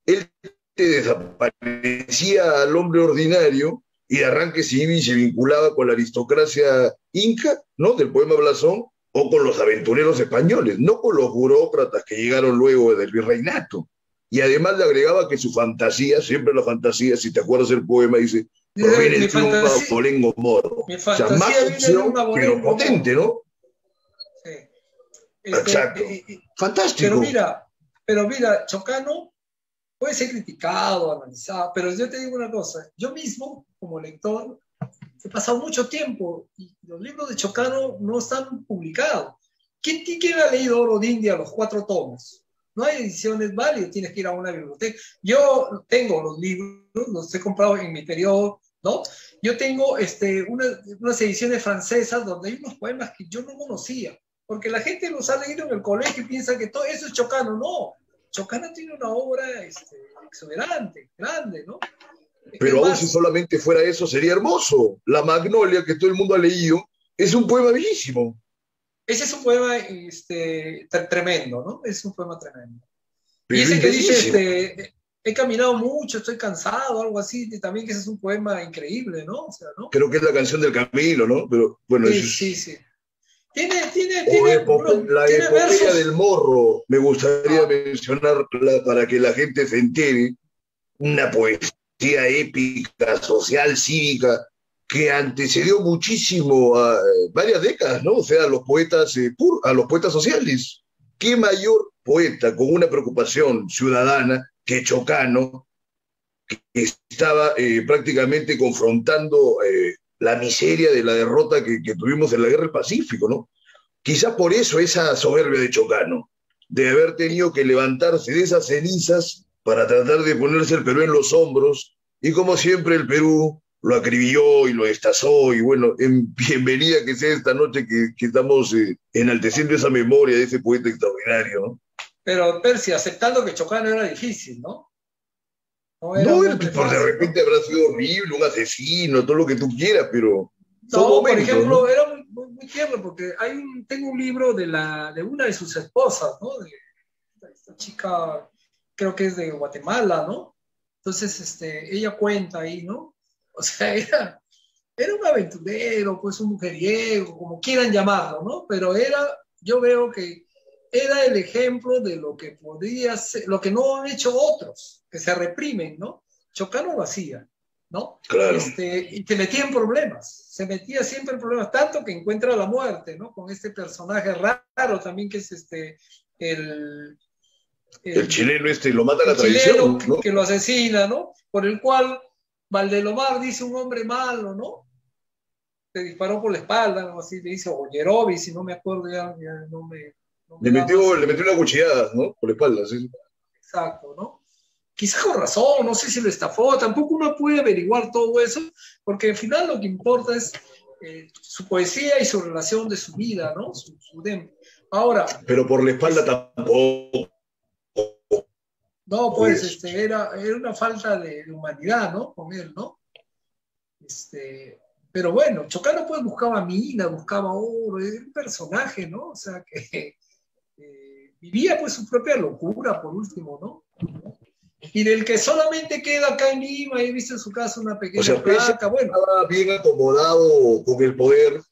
Él te desaparecía al hombre ordinario y de arranque civil se vinculaba con la aristocracia inca, ¿no? Del poema Blasón, o con los aventureros españoles, no con los burócratas que llegaron luego del virreinato. Y además le agregaba que su fantasía, siempre la fantasía, si te acuerdas del poema, dice, proviene Mi de un fantasía, abolengo moro. mi O sea, más fantasía viene de un ficción, pero abolengo potente, moro. ¿no? Sí. Exacto. Pero Fantástico. mira, pero mira, Chocano puede ser criticado, analizado, pero yo te digo una cosa, yo mismo, como lector, he pasado mucho tiempo y los libros de Chocano no están publicados. ¿Quién ha leído Oro de India, los 4 tomos? No hay ediciones válidas, tienes que ir a una biblioteca. Yo tengo los libros, los he comprado en mi periodo, ¿no? Yo tengo unas ediciones francesas donde hay unos poemas que yo no conocía, porque la gente los ha leído en el colegio y piensa que todo eso es Chocano. No, Chocano tiene una obra exuberante, grande, ¿no? Es Pero aún si más, solamente fuera eso, sería hermoso. La Magnolia, que todo el mundo ha leído, es un poema bellísimo. ese es un poema tremendo, ¿no? Es un poema tremendo. Y Pero ese es que dice, bellísimo. he caminado mucho, estoy cansado, algo así, también que ese es un poema increíble, ¿no? O sea, ¿no? Creo que es la canción del Camilo, ¿no? Pero bueno, Sí, eso sí, es... sí. La tiene epopeya versos. del Morro, me gustaría mencionarla para que la gente se entere, una poesía épica, social, cívica, que antecedió muchísimo a varias décadas, ¿no? O sea, a los poetas sociales. ¿Qué mayor poeta con una preocupación ciudadana que Chocano, que estaba prácticamente confrontando la miseria de la derrota que tuvimos en la Guerra del Pacífico, ¿no? Quizás por eso esa soberbia de Chocano, de haber tenido que levantarse de esas cenizas para tratar de ponerse el Perú en los hombros, y como siempre el Perú lo acribilló y lo destazó, y bueno, bienvenida que sea esta noche que estamos enalteciendo esa memoria de ese poeta extraordinario, ¿no? Pero Percy, aceptando que Chocano era difícil, ¿no? No era No, un hombre por de fácil, ¿no? repente habrá sido horrible, un asesino, todo lo que tú quieras, pero son No, por momentos, ejemplo, ¿no? era muy tierno porque tengo un libro de una de sus esposas, ¿no? De esta chica, creo que es de Guatemala, ¿no? Entonces, ella cuenta ahí, ¿no? O sea, era un aventurero, pues un mujeriego, como quieran llamarlo, ¿no? Pero yo veo que era el ejemplo de lo que podía ser, lo que no han hecho otros, que se reprimen, ¿no? Chocano lo hacía, ¿no? Claro. Y se metía en problemas, se metía siempre en problemas, tanto que encuentra la muerte, ¿no? Con este personaje raro también que es el, El el, chileno lo mata el la chileno tradición, ¿no? que lo asesina, ¿no? Por el cual Valdelomar dice un hombre malo, ¿no? Te disparó por la espalda, ¿no? Así le dice Oyerovi, si no me acuerdo, ya no me da más Le metió una cuchillada, ¿no? Por la espalda, sí. exacto, ¿no? Quizás con razón, no sé si lo estafó, tampoco uno puede averiguar todo eso, porque al final lo que importa es su poesía y su relación de su vida, ¿no? Ahora, Pero por la espalda tampoco, no, pues pues. era una falta de humanidad, ¿no? Con él, ¿no? Pero bueno, Chocano pues buscaba mina, buscaba oro, era un personaje, ¿no? O sea que vivía pues su propia locura, por último, ¿no? Y del que solamente queda acá en Lima, he visto en su casa una O pequeña sea, pese a placa, que bueno, estaba bien acomodado con el poder,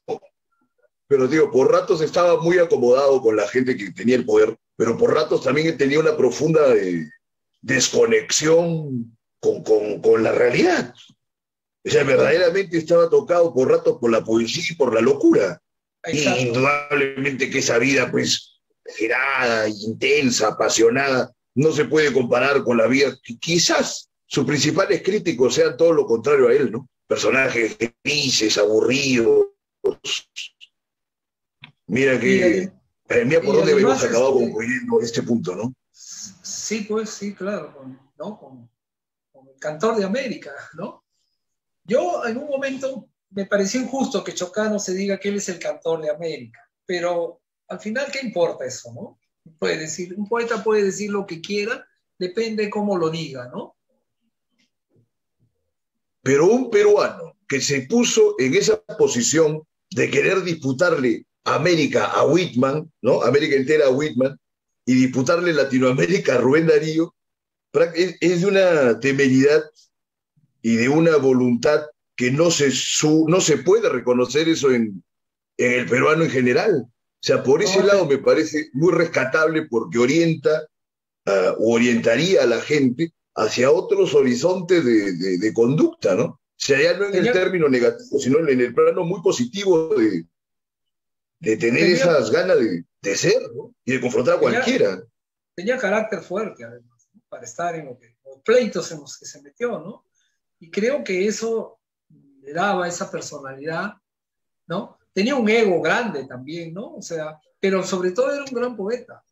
pero digo, por ratos estaba muy acomodado con la gente que tenía el poder, pero por ratos también tenía una profunda desconexión con la realidad. O sea, verdaderamente estaba tocado por ratos por la poesía y por la locura. Y exacto. indudablemente que esa vida, pues, girada, intensa, apasionada, no se puede comparar con la vida. Quizás sus principales críticos sean todo lo contrario a él, ¿no? Personajes grises, aburridos. Mira Y, que, mira por y dónde hemos además, acabado concluyendo este punto, ¿no? sí, pues sí, claro, ¿no? Con el Cantor de América, ¿no? Yo en un momento me pareció injusto que Chocano se diga que él es el Cantor de América, pero al final, ¿qué importa eso, no? Puede decir, un poeta puede decir lo que quiera, depende cómo lo diga, ¿no? Pero un peruano que se puso en esa posición de querer disputarle América a Whitman, ¿no? América entera a Whitman, y disputarle Latinoamérica a Rubén Darío, es de una temeridad y de una voluntad que no se puede reconocer eso en el peruano en general. O sea, por ese No, lado me parece muy rescatable porque orienta o orientaría a la gente hacia otros horizontes de conducta, ¿no? O sea, ya no en el tenía, término negativo, sino en el plano muy positivo de tener tenía, esas ganas de ser, ¿no? Y de confrontar a tenía, cualquiera. tenía carácter fuerte, además, ¿no? Para estar en los pleitos en los que se metió, ¿no? Y creo que eso le daba esa personalidad, ¿no? Tenía un ego grande también, ¿no? O sea, pero sobre todo era un gran poeta.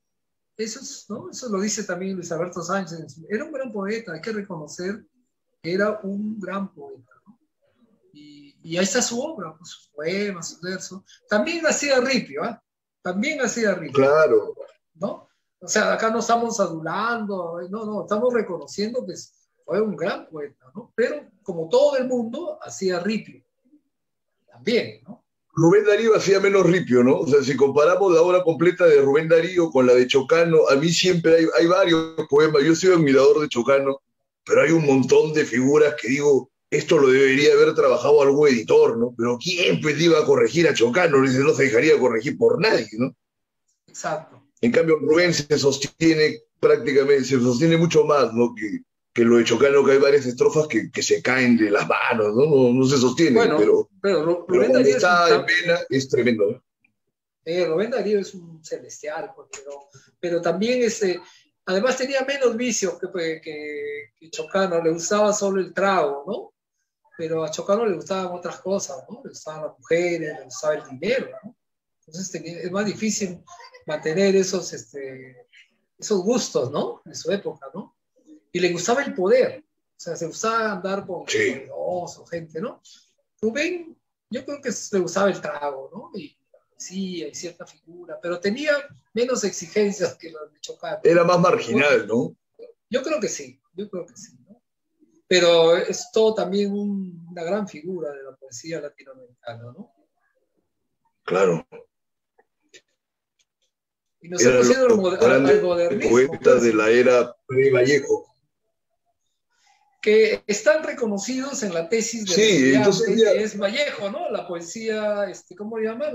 ¿No? Eso lo dice también Luis Alberto Sánchez. Era un gran poeta, hay que reconocer que era un gran poeta, ¿no? Y ahí está su obra, pues, sus poemas, sus versos. También hacía ripio, ¿eh? También hacía ripio, Claro, ¿no? O sea, acá no estamos adulando, no, estamos reconociendo que fue un gran poeta, ¿no? Pero como todo el mundo, hacía ripio también, ¿no? Rubén Darío hacía menos ripio, ¿no? O sea, si comparamos la obra completa de Rubén Darío con la de Chocano, a mí siempre hay varios poemas. Yo soy admirador de Chocano, pero hay un montón de figuras que digo, esto lo debería haber trabajado algún editor, ¿no? Pero ¿quién pues iba a corregir a Chocano? No se dejaría corregir por nadie, ¿no? Exacto, En cambio, Rubén exacto. se sostiene prácticamente, se sostiene mucho más, ¿no? Que lo de Chocano, que hay varias estrofas que se caen de las manos, ¿no? No se sostienen, Bueno, pero pero Rubén cuando Darío es un, está en pena es tremendo, ¿no? Rubén Darío es un celestial, pues, pero también además tenía menos vicios que Chocano, le gustaba solo el trago, ¿no? Pero a Chocano le gustaban otras cosas, ¿no? Le gustaban las mujeres, le gustaba el dinero, ¿no? Entonces es más difícil mantener esos gustos, ¿no? En su época, ¿no? Y le gustaba el poder, o sea, se gustaba andar con Sí. poderosos, gente, ¿no? Rubén, yo creo que le gustaba el trago, ¿no? Y la poesía y cierta figura, pero tenía menos exigencias que las de Chocano, Era ¿no? más Yo, marginal, ¿no? yo creo que sí, ¿no? Pero es todo también una gran figura de la poesía latinoamericana, ¿no? Claro. Y nos Eran hemos ido los al grandes modernismo, poetas pues, de la era pre-Vallejo. que están reconocidos en la tesis del Sí, entonces estudiante, ya, que es Vallejo, ¿no? La poesía, ¿cómo le llama?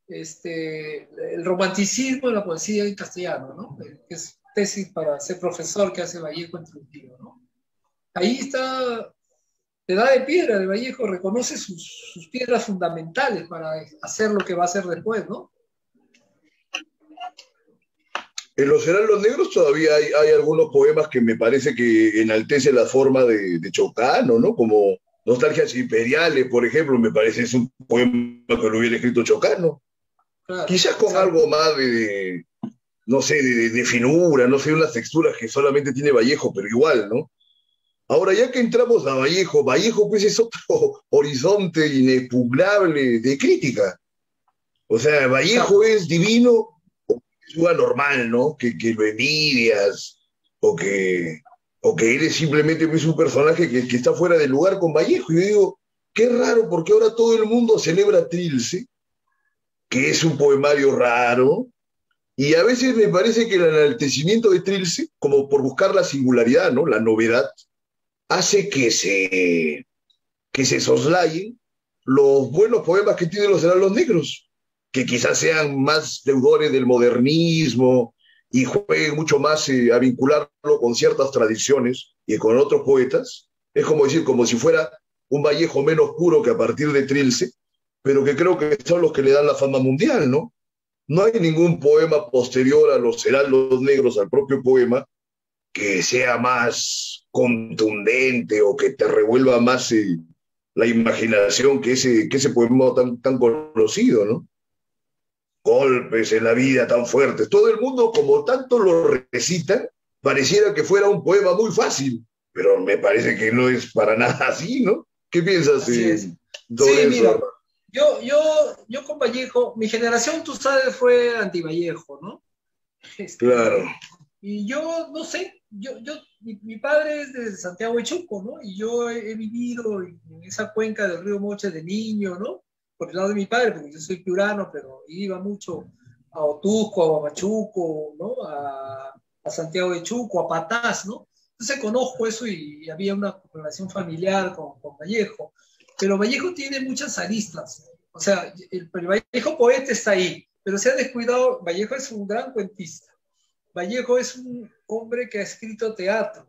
El romanticismo de la poesía en castellano, ¿no? Que es tesis para ser profesor que hace Vallejo en Trujillo, ¿no? Ahí está, la edad de piedra de Vallejo, reconoce sus piedras fundamentales para hacer lo que va a hacer después, ¿no? en Los Heraldos Negros todavía hay algunos poemas que me parece que enaltecen la forma de Chocano, ¿no? Como Nostalgias Imperiales, por ejemplo, me parece es un poema que lo hubiera escrito Chocano. Claro, Quizás con exacto. algo más no sé, de finura, no sé, unas texturas que solamente tiene Vallejo, pero igual, ¿no? Ahora, ya que entramos a Vallejo, Vallejo pues es otro horizonte inexpugnable de crítica. O sea, Vallejo Exacto. es divino, es una normal, ¿no? Que lo envidias o que, o que eres simplemente pues, un personaje que está fuera de lugar con Vallejo. Y yo digo, qué raro, porque ahora todo el mundo celebra Trilce, que es un poemario raro, y a veces me parece que el enaltecimiento de Trilce, como por buscar la singularidad, ¿no? La novedad, hace que se soslayen los buenos poemas que tienen los heraldos negros, que quizás sean más deudores del modernismo y jueguen mucho más a vincularlo con ciertas tradiciones y con otros poetas. Es como decir, como si fuera un Vallejo menos puro que a partir de Trilce, pero que creo que son los que le dan la fama mundial, ¿no? No hay ningún poema posterior a los heraldos negros, al propio poema, que sea más contundente o que te revuelva más la imaginación que ese poema tan conocido, ¿no? Golpes en la vida tan fuertes. Todo el mundo, como tanto lo recita, pareciera que fuera un poema muy fácil, pero me parece que no es para nada así, ¿no? ¿Qué piensas Así es. sobre Sí, eso? mira, yo con Vallejo, mi generación, tú sabes, fue anti-Vallejo, ¿no? Claro, Y yo, no sé, mi padre es de Santiago de Chuco, ¿no? Y yo he vivido en esa cuenca del río Moche de niño, ¿no? Por el lado de mi padre, porque yo soy piurano, pero iba mucho a Otusco, a Huamachuco, ¿no? A Santiago de Chuco, a Patás, ¿no? Entonces conozco eso y había una relación familiar con Vallejo. Pero Vallejo tiene muchas aristas. O sea, el Vallejo poeta está ahí, pero se ha descuidado. Vallejo es un gran cuentista. Vallejo es un hombre que ha escrito teatro.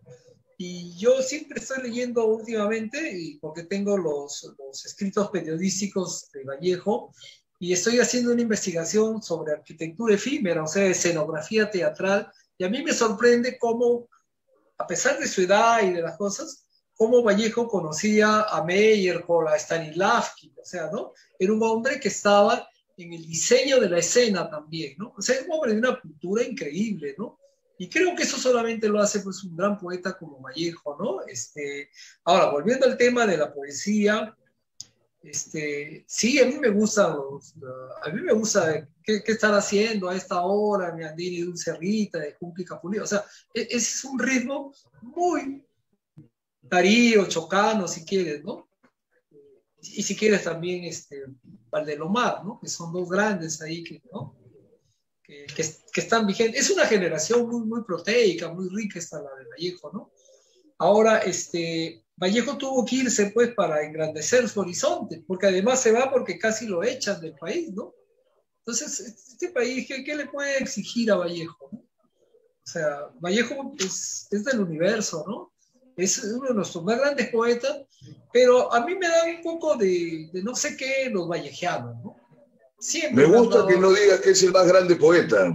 Y yo siempre estoy leyendo últimamente, y porque tengo los escritos periodísticos de Vallejo, y estoy haciendo una investigación sobre arquitectura efímera, o sea, escenografía teatral, y a mí me sorprende cómo, a pesar de su edad y de las cosas, cómo Vallejo conocía a Meyerhold, a Stanislavski, o sea, ¿no? Era un hombre que estaba en el diseño de la escena también, ¿no? O sea, es un hombre de una cultura increíble, ¿no? Y creo que eso solamente lo hace pues un gran poeta como Vallejo, ¿no? Ahora, volviendo al tema de la poesía, sí, a mí me gusta a mí me gusta qué están haciendo a esta hora, mi Andini Dulce Rita, de Cumple Capulí, o sea, ese es un ritmo muy Darío, Chocano, si quieres, ¿no? Y si quieres también Valdelomar, ¿no? Que son dos grandes ahí ¿no? que están vigentes. Es una generación muy, muy proteica, muy rica esta la de Vallejo, ¿no? Ahora, Vallejo tuvo que irse pues para engrandecer su horizonte, porque además se va porque casi lo echan del país, ¿no? Entonces, este país, ¿qué le puede exigir a Vallejo? ¿No? O sea, Vallejo es del universo, ¿no? Es uno de nuestros más grandes poetas, pero a mí me da un poco de no sé qué los vallejianos, ¿no? Me Siempre me han gusta que dado... no digas que es el más grande poeta.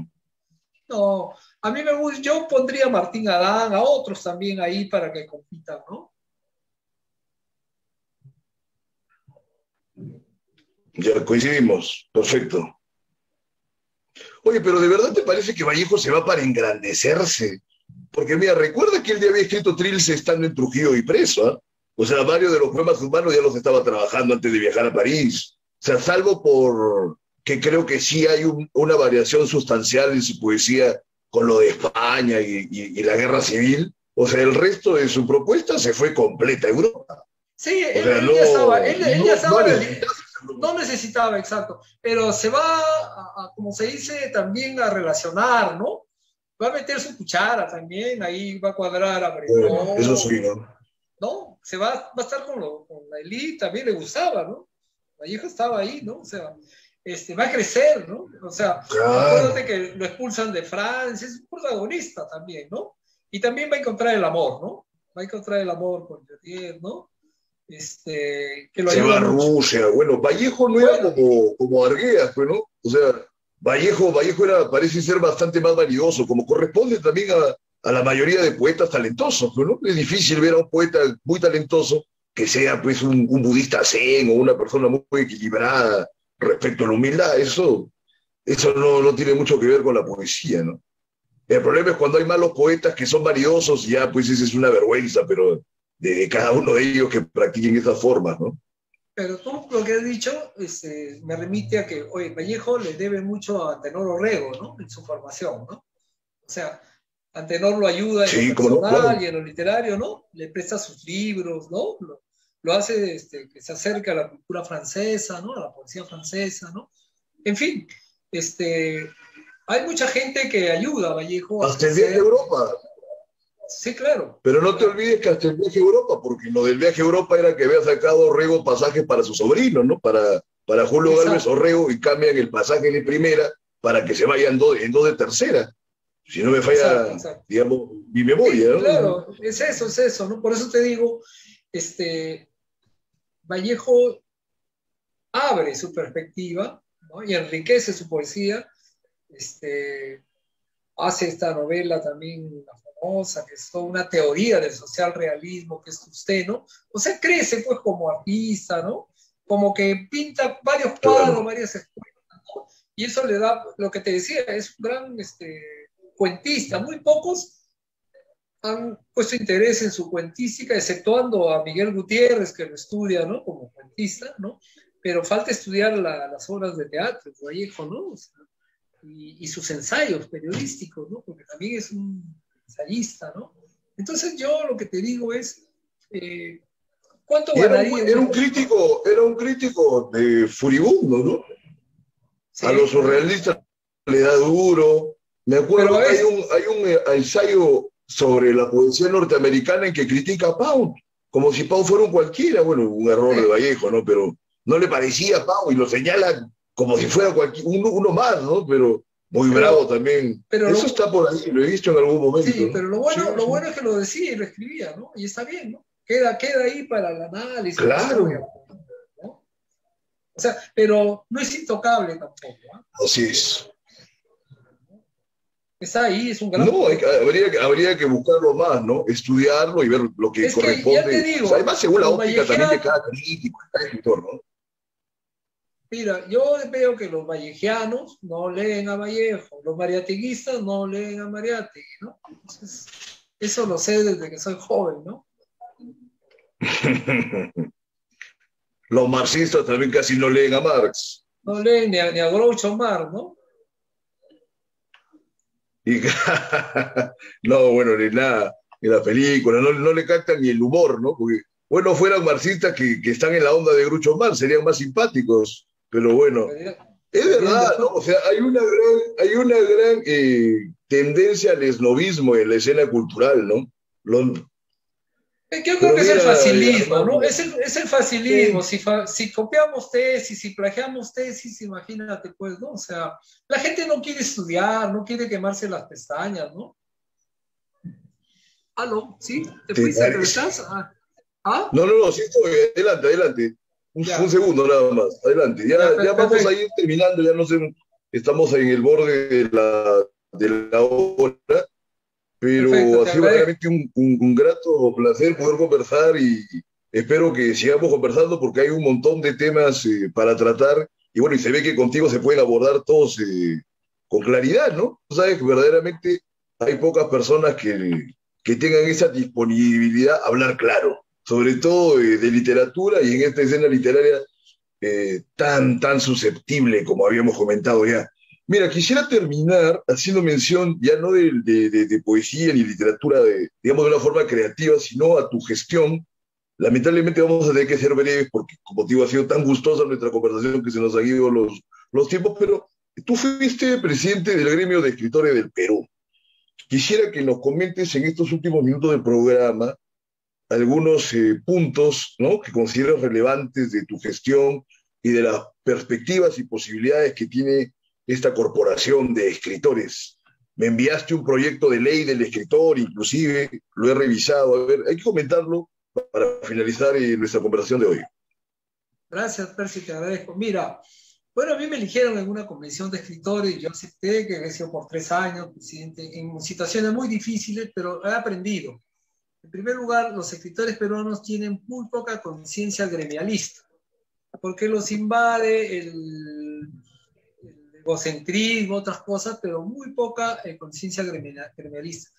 No, a mí me gusta, yo pondría a Martín Adán, a otros también ahí para que compitan, ¿no? Ya coincidimos, perfecto. Oye, pero ¿de verdad te parece que Vallejo se va para engrandecerse? Porque mira, recuerda que él ya había escrito Trilce estando en Trujillo y preso, ¿ah? O sea, varios de los poemas humanos ya los estaba trabajando antes de viajar a París. O sea, salvo por que creo que sí hay una variación sustancial en su poesía con lo de España y la guerra civil. O sea, el resto de su propuesta se fue completa a Europa. Sí, O sea, él ya estaba, él ya no estaba, necesitas no necesitaba, exacto, pero se va, como se dice, también a relacionar, ¿no? Va a meter su cuchara también, ahí va a cuadrar a bueno, eso Bretón, sí, ¿no? ¿no? Va a estar con la élite, también le gustaba, ¿no? Vallejo estaba ahí, ¿no? O sea, va a crecer, ¿no? O sea, acuérdate Claro. que lo expulsan de Francia, es un protagonista también, ¿no? Y también va a encontrar el amor, ¿no? Va a encontrar el amor con Jodiet, ¿no? Que lo Se ayuda va a mucho. Rusia. Bueno, Vallejo no era Bueno, como Arguedas, pues, ¿no? O sea, Vallejo era, parece ser bastante más vanidoso, como corresponde también a la mayoría de poetas talentosos, pues, ¿no? Es difícil ver a un poeta muy talentoso que sea, pues, un budista zen o una persona muy equilibrada respecto a la humildad. Eso no tiene mucho que ver con la poesía, ¿no? El problema es cuando hay malos poetas que son vanidosos, ya, pues, esa es una vergüenza, pero de cada uno de ellos que practiquen esas formas, ¿no? pero tú lo que has dicho me remite a que, oye, Vallejo le debe mucho a Tenor Orrego, ¿no? En su formación, ¿no? O sea, Antenor lo ayuda en lo Sí, cómo no, personal y claro. en lo literario, ¿no? Le presta sus libros, ¿no? Lo hace que se acerque a la cultura francesa, ¿no? A la poesía francesa, ¿no? En fin, hay mucha gente que ayuda a Vallejo a Hasta el viaje a crecer. Europa. Sí, claro, Pero no te claro. olvides que hasta el viaje a Europa, porque lo del viaje a Europa era que había sacado Orrego pasajes para su sobrino, ¿no? Para Julio Galvez Exacto, Orrego y cambian el pasaje de primera para que se vayan en dos de tercera. Si no me exacto, falla, exacto. digamos, mi memoria, Sí, ¿no? claro, es eso, ¿no? Por eso te digo, Vallejo abre su perspectiva, ¿no? Y enriquece su poesía, este, hace esta novela también la famosa, que es toda una teoría del social realismo, que es usted, ¿no? O sea, crece pues como artista, ¿no? Como que pinta varios cuadros, Claro. varias escuelas, ¿no? Y eso le da, lo que te decía, es un gran cuentista. Muy pocos han puesto interés en su cuentística, exceptuando a Miguel Gutiérrez, que lo estudia, ¿no? Como cuentista, ¿no? Pero falta estudiar las obras de teatro, Vallejo, ¿no? O sea, y sus ensayos periodísticos, ¿no? Porque también es un ensayista, ¿no? Entonces yo lo que te digo es, eh, ¿cuánto Y ganaría un escritor? era un crítico de furibundo, ¿no? A los Sí, claro. surrealistas le da duro. Me Pero acuerdo a que veces, hay un ensayo sobre la poesía norteamericana en que critica a Pound, como si Pound fuera un cualquiera. Bueno, un error de sí, Vallejo, ¿no? Pero no le parecía a Pound y lo señala como si fuera uno más, ¿no? Pero muy bravo pero, también. pero Eso lo, está por ahí, lo he visto en algún momento, sí, ¿no? pero Sí, lo sí. bueno es que lo decía y lo escribía, ¿no? Y está bien, ¿no? Queda ahí para el análisis, la historia, Claro, ¿no? O sea, pero no es intocable tampoco, ¿eh? así es. Está ahí, es un gran No, poeta. habría que buscarlo más, ¿no? Estudiarlo y ver lo que Es que ya te corresponde. O sea, digo, además, según la los óptica también de vallejianos, cada crítico, de cada escritor, ¿no? mira, yo veo que los vallejianos no leen a Vallejo, los mariatiguistas no leen a Mariátegui, ¿no? Entonces, eso lo sé desde que soy joven, ¿no? Los marxistas también casi no leen a Marx. No leen ni a Groucho Marx, ¿no? Y, no, bueno, ni nada, ni la película, no le captan ni el humor, ¿no? Porque, bueno, fueran marxistas que están en la onda de Groucho Marx, serían más simpáticos, pero bueno, es Serían verdad, ¿no? después, O sea, hay una gran tendencia al esnovismo en la escena cultural, ¿no? Los, Yo creo Pero que es el mira, facilismo, ¿no? Armando, Es el facilismo. sí, Si copiamos tesis, si plagiamos tesis, imagínate, pues, ¿no? O sea, la gente no quiere estudiar, no quiere quemarse las pestañas, ¿no? ¿Aló? ¿Sí? ¿Te ¿te fuiste? parece? ¿Regresas? Ah, ¿ah? No, no, no, sí estoy, adelante, adelante. Un Ya, segundo nada más, adelante. Ya, ya, ya vamos a perfecto, ir terminando, ya no sé, estamos en el borde de la hora, perfecto, pero ha te sido agradezco. verdaderamente un grato placer poder conversar y espero que sigamos conversando porque hay un montón de temas para tratar y bueno, y se ve que contigo se pueden abordar todos con claridad, ¿no? Tú sabes que verdaderamente hay pocas personas que tengan esa disponibilidad a hablar claro, sobre todo de literatura y en esta escena literaria tan susceptible como habíamos comentado ya. Mira, quisiera terminar haciendo mención ya no de poesía ni literatura, digamos, de una forma creativa, sino a tu gestión. Lamentablemente vamos a tener que ser breves porque, como te digo, ha sido tan gustosa nuestra conversación que se nos han ido los tiempos, pero tú fuiste presidente del gremio de escritores del Perú. Quisiera que nos comentes en estos últimos minutos del programa algunos puntos, ¿no?, que consideras relevantes de tu gestión y de las perspectivas y posibilidades que tiene esta corporación de escritores. Me enviaste un proyecto de ley del escritor, inclusive lo he revisado. A ver, hay que comentarlo para finalizar nuestra conversación de hoy. Gracias, Percy, te agradezco. Mira, bueno, a mí me eligieron en una convención de escritores y yo acepté, que he sido por 3 años presidente, en situaciones muy difíciles, pero he aprendido. En primer lugar, los escritores peruanos tienen muy poca conciencia gremialista, porque los invade el egocentrismo, otras cosas, pero muy poca conciencia gremialista.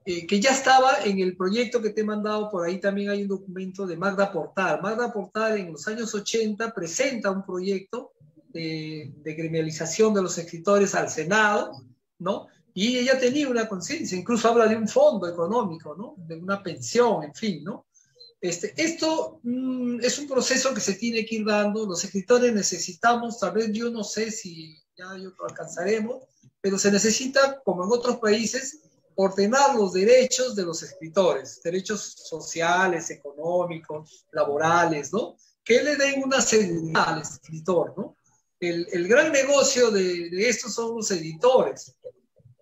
Que ya estaba en el proyecto que te he mandado, por ahí también hay un documento de Magda Portal. Magda Portal en los años 80 presenta un proyecto de gremialización de los escritores al Senado, ¿no? Y ella tenía una conciencia, incluso habla de un fondo económico, ¿no? De una pensión, en fin, ¿no? Esto es un proceso que se tiene que ir dando. Los escritores necesitamos, tal vez yo no sé si ya lo alcanzaremos, pero se necesita, como en otros países, ordenar los derechos de los escritores, derechos sociales, económicos, laborales, ¿no? Que le den una seguridad al escritor, ¿no? El gran negocio de estos son los editores,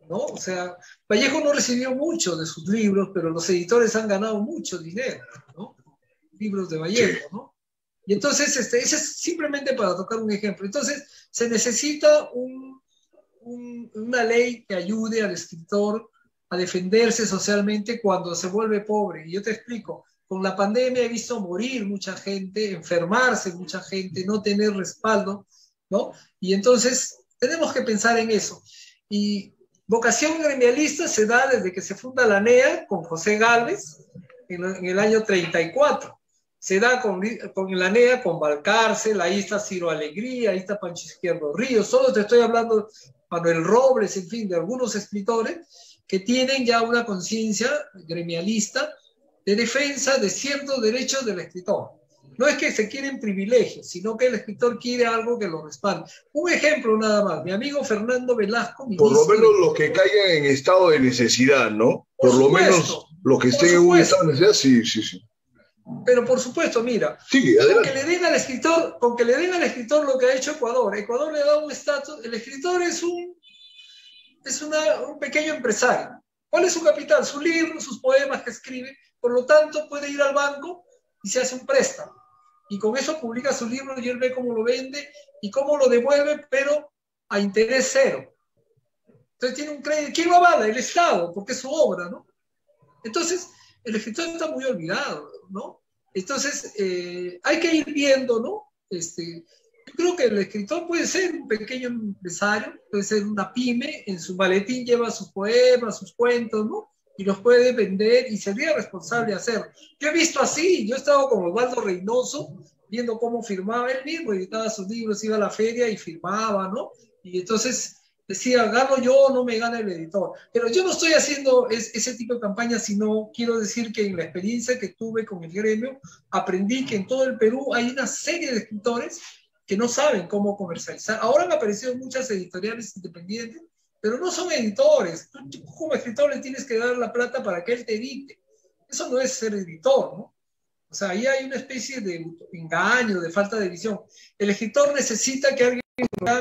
¿no? O sea, Vallejo no recibió mucho de sus libros, pero los editores han ganado mucho dinero, ¿no? Libros de Sí. Vallejo, ¿no? Y entonces, ese es simplemente para tocar un ejemplo. Entonces, se necesita una ley que ayude al escritor a defenderse socialmente cuando se vuelve pobre. Y yo te explico, con la pandemia he visto morir mucha gente, enfermarse mucha gente, no tener respaldo, ¿no? Y entonces tenemos que pensar en eso. Y vocación gremialista se da desde que se funda la NEA con José Gálvez en el año 34. Se da con la NEA, con Valcárcel, ahí está Ciro Alegría, ahí está Pancho Izquierdo Ríos, solo te estoy hablando Manuel Robles, en fin, de algunos escritores que tienen ya una conciencia gremialista de defensa de ciertos derechos del escritor. No es que se quieren privilegios, sino que el escritor quiere algo que lo respalde. Un ejemplo nada más, mi amigo Fernando Velasco, Por lo ministro menos de... los que caigan en estado de necesidad, ¿no? Por Por lo menos supuesto, los que por estén en un estado supuesto, de necesidad, sí, sí, sí. pero por supuesto, mira, Sí, con que adelante. le den al escritor, con que le den al escritor lo que ha hecho Ecuador. Ecuador le da un estatus, el escritor es un pequeño empresario. ¿Cuál es su capital? Su libro, sus poemas que escribe. Por lo tanto, puede ir al banco y se hace un préstamo. Y con eso publica su libro y él ve cómo lo vende y cómo lo devuelve, pero a interés cero. Entonces tiene un crédito. ¿Quién lo avala? El Estado, porque es su obra, ¿no? Entonces, el escritor está muy olvidado, ¿no? Entonces, hay que ir viendo, ¿no? Yo creo que el escritor puede ser un pequeño empresario, puede ser una pyme, en su maletín lleva sus poemas, sus cuentos, ¿no? Y los puede vender y sería responsable de hacerlo. Yo he visto así, yo he estado con Osvaldo Reynoso, viendo cómo firmaba él mismo, editaba sus libros, iba a la feria y firmaba, ¿no? Y entonces decía, gano yo, no me gana el editor. Pero yo no estoy haciendo ese tipo de campaña, sino quiero decir que en la experiencia que tuve con el gremio, aprendí que en todo el Perú hay una serie de escritores que no saben cómo comercializar. Ahora han aparecido muchas editoriales independientes, pero no son editores. Tú como escritor le tienes que dar la plata para que él te edite. Eso no es ser editor, ¿no? O sea, ahí hay una especie de engaño, de falta de visión. El escritor necesita que alguien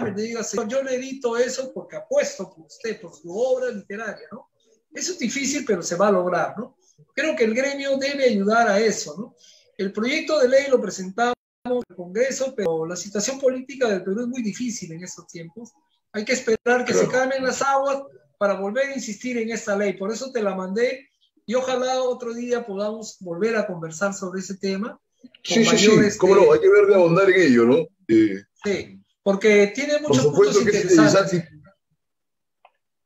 me diga, señor, yo le edito eso porque apuesto por usted, por su obra literaria, ¿no? Eso es difícil, pero se va a lograr, ¿no? Creo que el gremio debe ayudar a eso, ¿no? El proyecto de ley lo presentamos en el Congreso, pero la situación política del Perú es muy difícil en estos tiempos. Hay que esperar que se calmen las aguas para volver a insistir en esta ley. Por eso te la mandé y ojalá otro día podamos volver a conversar sobre ese tema. Sí, cómo no, hay que ver de ahondar en ello, ¿no? Sí, porque tiene muchos puntos que interesantes.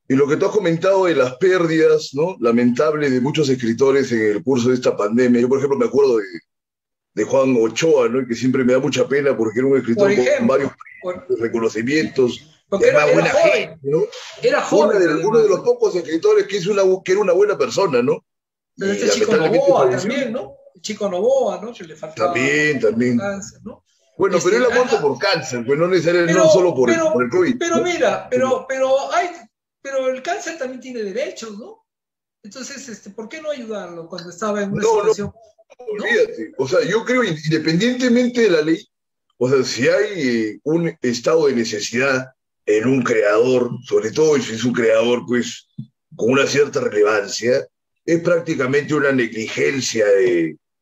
Y lo que tú has comentado de las pérdidas, ¿no? Lamentables de muchos escritores en el curso de esta pandemia. Yo, por ejemplo, me acuerdo de Juan Ochoa, ¿no? Que siempre me da mucha pena porque era un escritor con varios reconocimientos. Porque era buena joven, gente, ¿no? Era joven. Uno de los pocos escritores que era una buena persona, ¿no? Pero este Chico Novoa también, ¿no? Chico Novoa, ¿no? Que le faltaba también. Cáncer, ¿no? Bueno, pero él ha muerto por cáncer, pues no necesariamente no solo por el COVID. Pero ¿no? Mira, pero el cáncer también tiene derechos, ¿no? Entonces, ¿por qué no ayudarlo cuando estaba en una situación? No, olvídate. O sea, yo creo, independientemente de la ley, o sea, si hay un estado de necesidad en un creador, sobre todo si es un creador, pues, con una cierta relevancia, es prácticamente una negligencia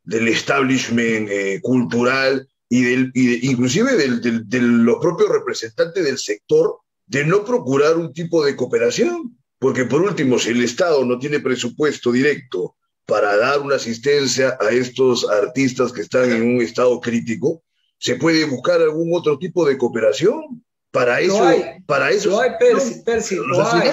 del establishment cultural inclusive de los propios representantes del sector, de no procurar un tipo de cooperación. Porque por último, si el Estado no tiene presupuesto directo para dar una asistencia a estos artistas que están en un estado crítico, se puede buscar algún otro tipo de cooperación. Para eso, lo hay, Percy, lo hay.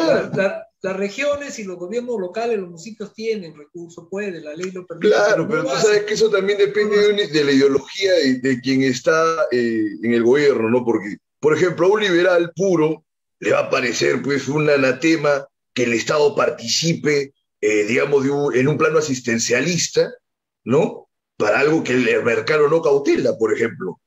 Las regiones y los gobiernos locales, los municipios tienen recursos, la ley lo permite. Claro, pero tú sabes que eso también depende de la ideología de quien está en el gobierno, ¿no? Porque, por ejemplo, a un liberal puro le va a parecer, pues, un anatema que el Estado participe, digamos, en un plano asistencialista, ¿no? Para algo que el mercado no cautela, por ejemplo.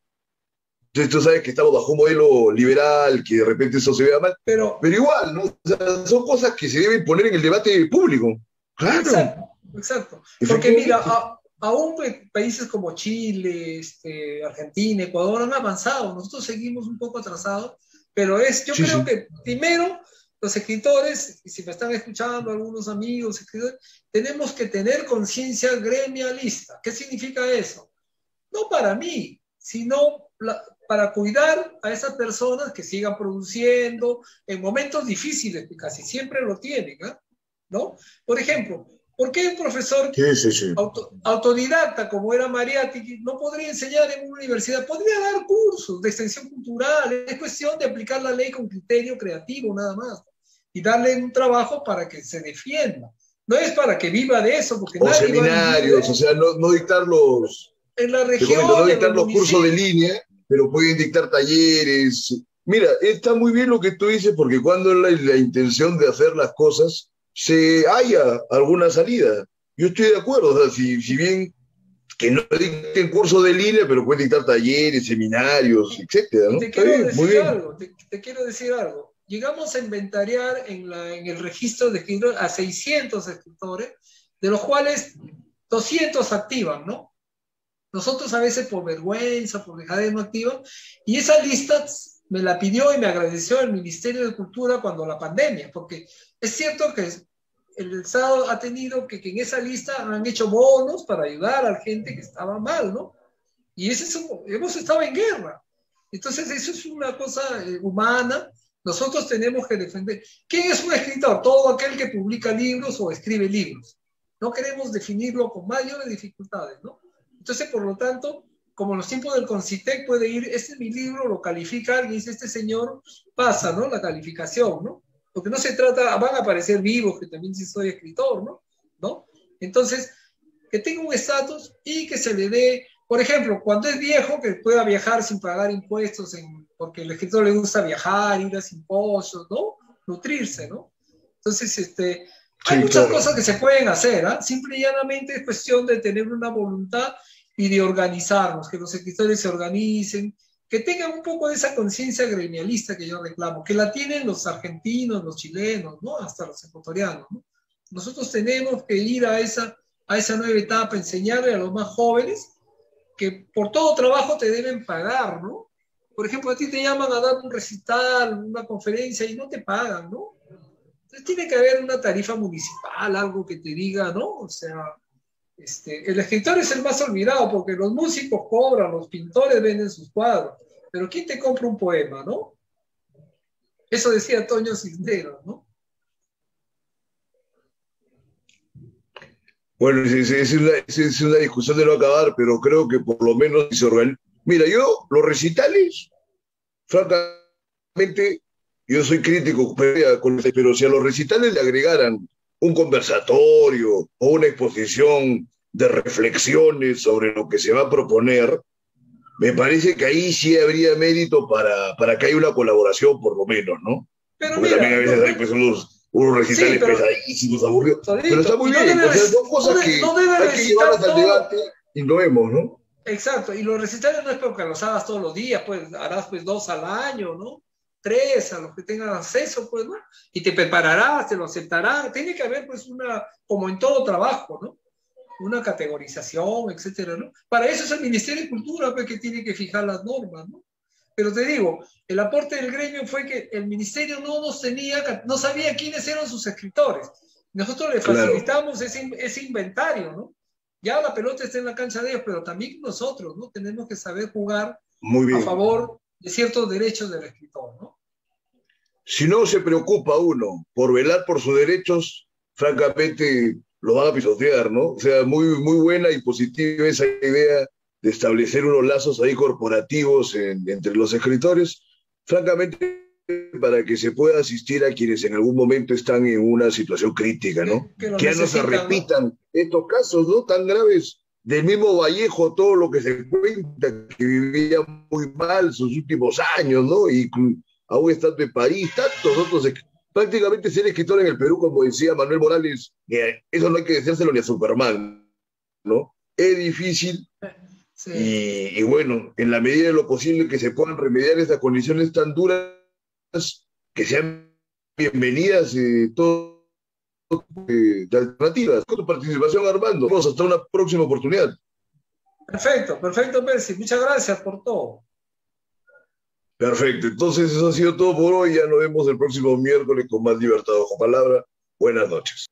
Entonces tú sabes que estamos bajo un modelo liberal, que de repente eso se vea mal, pero igual, ¿no? O sea, son cosas que se deben poner en el debate público. Claro. Exacto. Porque mira, aún países como Chile, Argentina, Ecuador han avanzado, nosotros seguimos un poco atrasados, pero yo creo que primero los escritores, y si me están escuchando algunos amigos escritores, tenemos que tener conciencia gremialista. ¿Qué significa eso? No para mí, sino para cuidar a esas personas que sigan produciendo en momentos difíciles, que casi siempre lo tienen, ¿no? Por ejemplo, ¿por qué un profesor autodidacta como era Mariátegui no podría enseñar en una universidad? Podría dar cursos de extensión cultural, es cuestión de aplicar la ley con criterio creativo nada más, y darle un trabajo para que se defienda. No es para que viva de eso, porque o seminarios, o sea, no dictar los... En la región, no dictar los cursos de línea, pero pueden dictar talleres. Mira, está muy bien lo que tú dices, porque cuando la intención de hacer las cosas se haya alguna salida. Yo estoy de acuerdo, o sea, si bien que no dicten cursos de línea, pero pueden dictar talleres, seminarios, etcétera, ¿no? Te quiero decir algo. Llegamos a inventariar en el registro de escritores a 600 escritores, de los cuales 200 activan, ¿no? Nosotros a veces por vergüenza, por dejadez no activan, y esa lista me la pidió y me agradeció el Ministerio de Cultura cuando la pandemia, porque es cierto que el Estado ha tenido que en esa lista han hecho bonos para ayudar a la gente que estaba mal, ¿no? Y hemos estado en guerra. Entonces eso es una cosa humana. Nosotros tenemos que defender. ¿Quién es un escritor? Todo aquel que publica libros o escribe libros. No queremos definirlo con mayores dificultades, ¿no? Entonces, por lo tanto, como en los tiempos del Concitec puede ir, este es mi libro, lo califica alguien y dice, este señor pasa, ¿no? La calificación, ¿no? Porque no se trata, van a aparecer vivos, que también sí soy escritor, ¿no? Entonces, que tenga un estatus y que se le dé, por ejemplo, cuando es viejo, que pueda viajar sin pagar impuestos, porque al escritor le gusta viajar, ir a simposios, ¿no? Nutrirse, ¿no? Entonces, hay muchas cosas que se pueden hacer, ¿eh? Simple y llanamente es cuestión de tener una voluntad y de organizarnos, que los escritores se organicen, que tengan un poco de esa conciencia gremialista que yo reclamo, que la tienen los argentinos, los chilenos, ¿no? Hasta los ecuatorianos, ¿no? Nosotros tenemos que ir a a esa nueva etapa, enseñarle a los más jóvenes que por todo trabajo te deben pagar, ¿no? Por ejemplo, a ti te llaman a dar un recital, una conferencia y no te pagan, ¿no? Entonces tiene que haber una tarifa municipal, algo que te diga, ¿no? O sea, el escritor es el más olvidado porque los músicos cobran, los pintores venden sus cuadros, pero ¿quién te compra un poema, no? Eso decía Toño Cisneros, ¿no? Bueno, es una discusión de no acabar, pero creo que por lo menos si se organiza. Mira, yo, los recitales, francamente, yo soy crítico, pero si a los recitales le agregaran un conversatorio o una exposición de reflexiones sobre lo que se va a proponer, me parece que ahí sí habría mérito para que haya una colaboración, por lo menos, ¿no? Pero Porque mira, también a veces hay pues, unos recitales sí, pero, pesadísimos, aburridos. solito, Pero está muy no bien, debe, o sea, son cosas que no debe hay que recitar llevarlas al todo. debate y lo vemos, ¿no? Exacto, y los recitales no es porque los hagas todos los días, pues harás pues 2 al año, ¿no? 3 a los que tengan acceso, pues, ¿no? Y te prepararás, te lo aceptarán. Tiene que haber pues una, como en todo trabajo, ¿no? Una categorización, etcétera, ¿no? Para eso es el Ministerio de Cultura, pues, que tiene que fijar las normas, ¿no? Pero te digo, el aporte del gremio fue que el ministerio no sabía quiénes eran sus escritores. Nosotros le Claro, facilitamos ese inventario, ¿no? Ya la pelota está en la cancha de ellos, pero también nosotros, ¿no? Tenemos que saber jugar muy a bien. favor de ciertos derechos del escritor, ¿no? Si no se preocupa uno por velar por sus derechos, francamente lo van a pisotear, ¿no? O sea, muy, muy buena y positiva esa idea de establecer unos lazos ahí corporativos entre los escritores, francamente, para que se pueda asistir a quienes en algún momento están en una situación crítica, ¿no? Que lo Que ya no se necesitan, ¿no? repitan estos casos, ¿no? Tan graves del mismo Vallejo, todo lo que se cuenta, que vivía muy mal sus últimos años, ¿no? Y aún estando en París, tantos otros, prácticamente ser escritor en el Perú, como decía Manuel Morales, eso no hay que decírselo ni a Superman, ¿no? Es difícil Sí. y bueno, en la medida de lo posible que se puedan remediar esas condiciones tan duras, que sean bienvenidas todo de alternativas. Con tu participación, Armando. Vamos hasta una próxima oportunidad. Perfecto, perfecto, Percy. Muchas gracias por todo. Perfecto. Entonces, eso ha sido todo por hoy. Ya nos vemos el próximo miércoles con más Libertad Bajo Palabra. Buenas noches.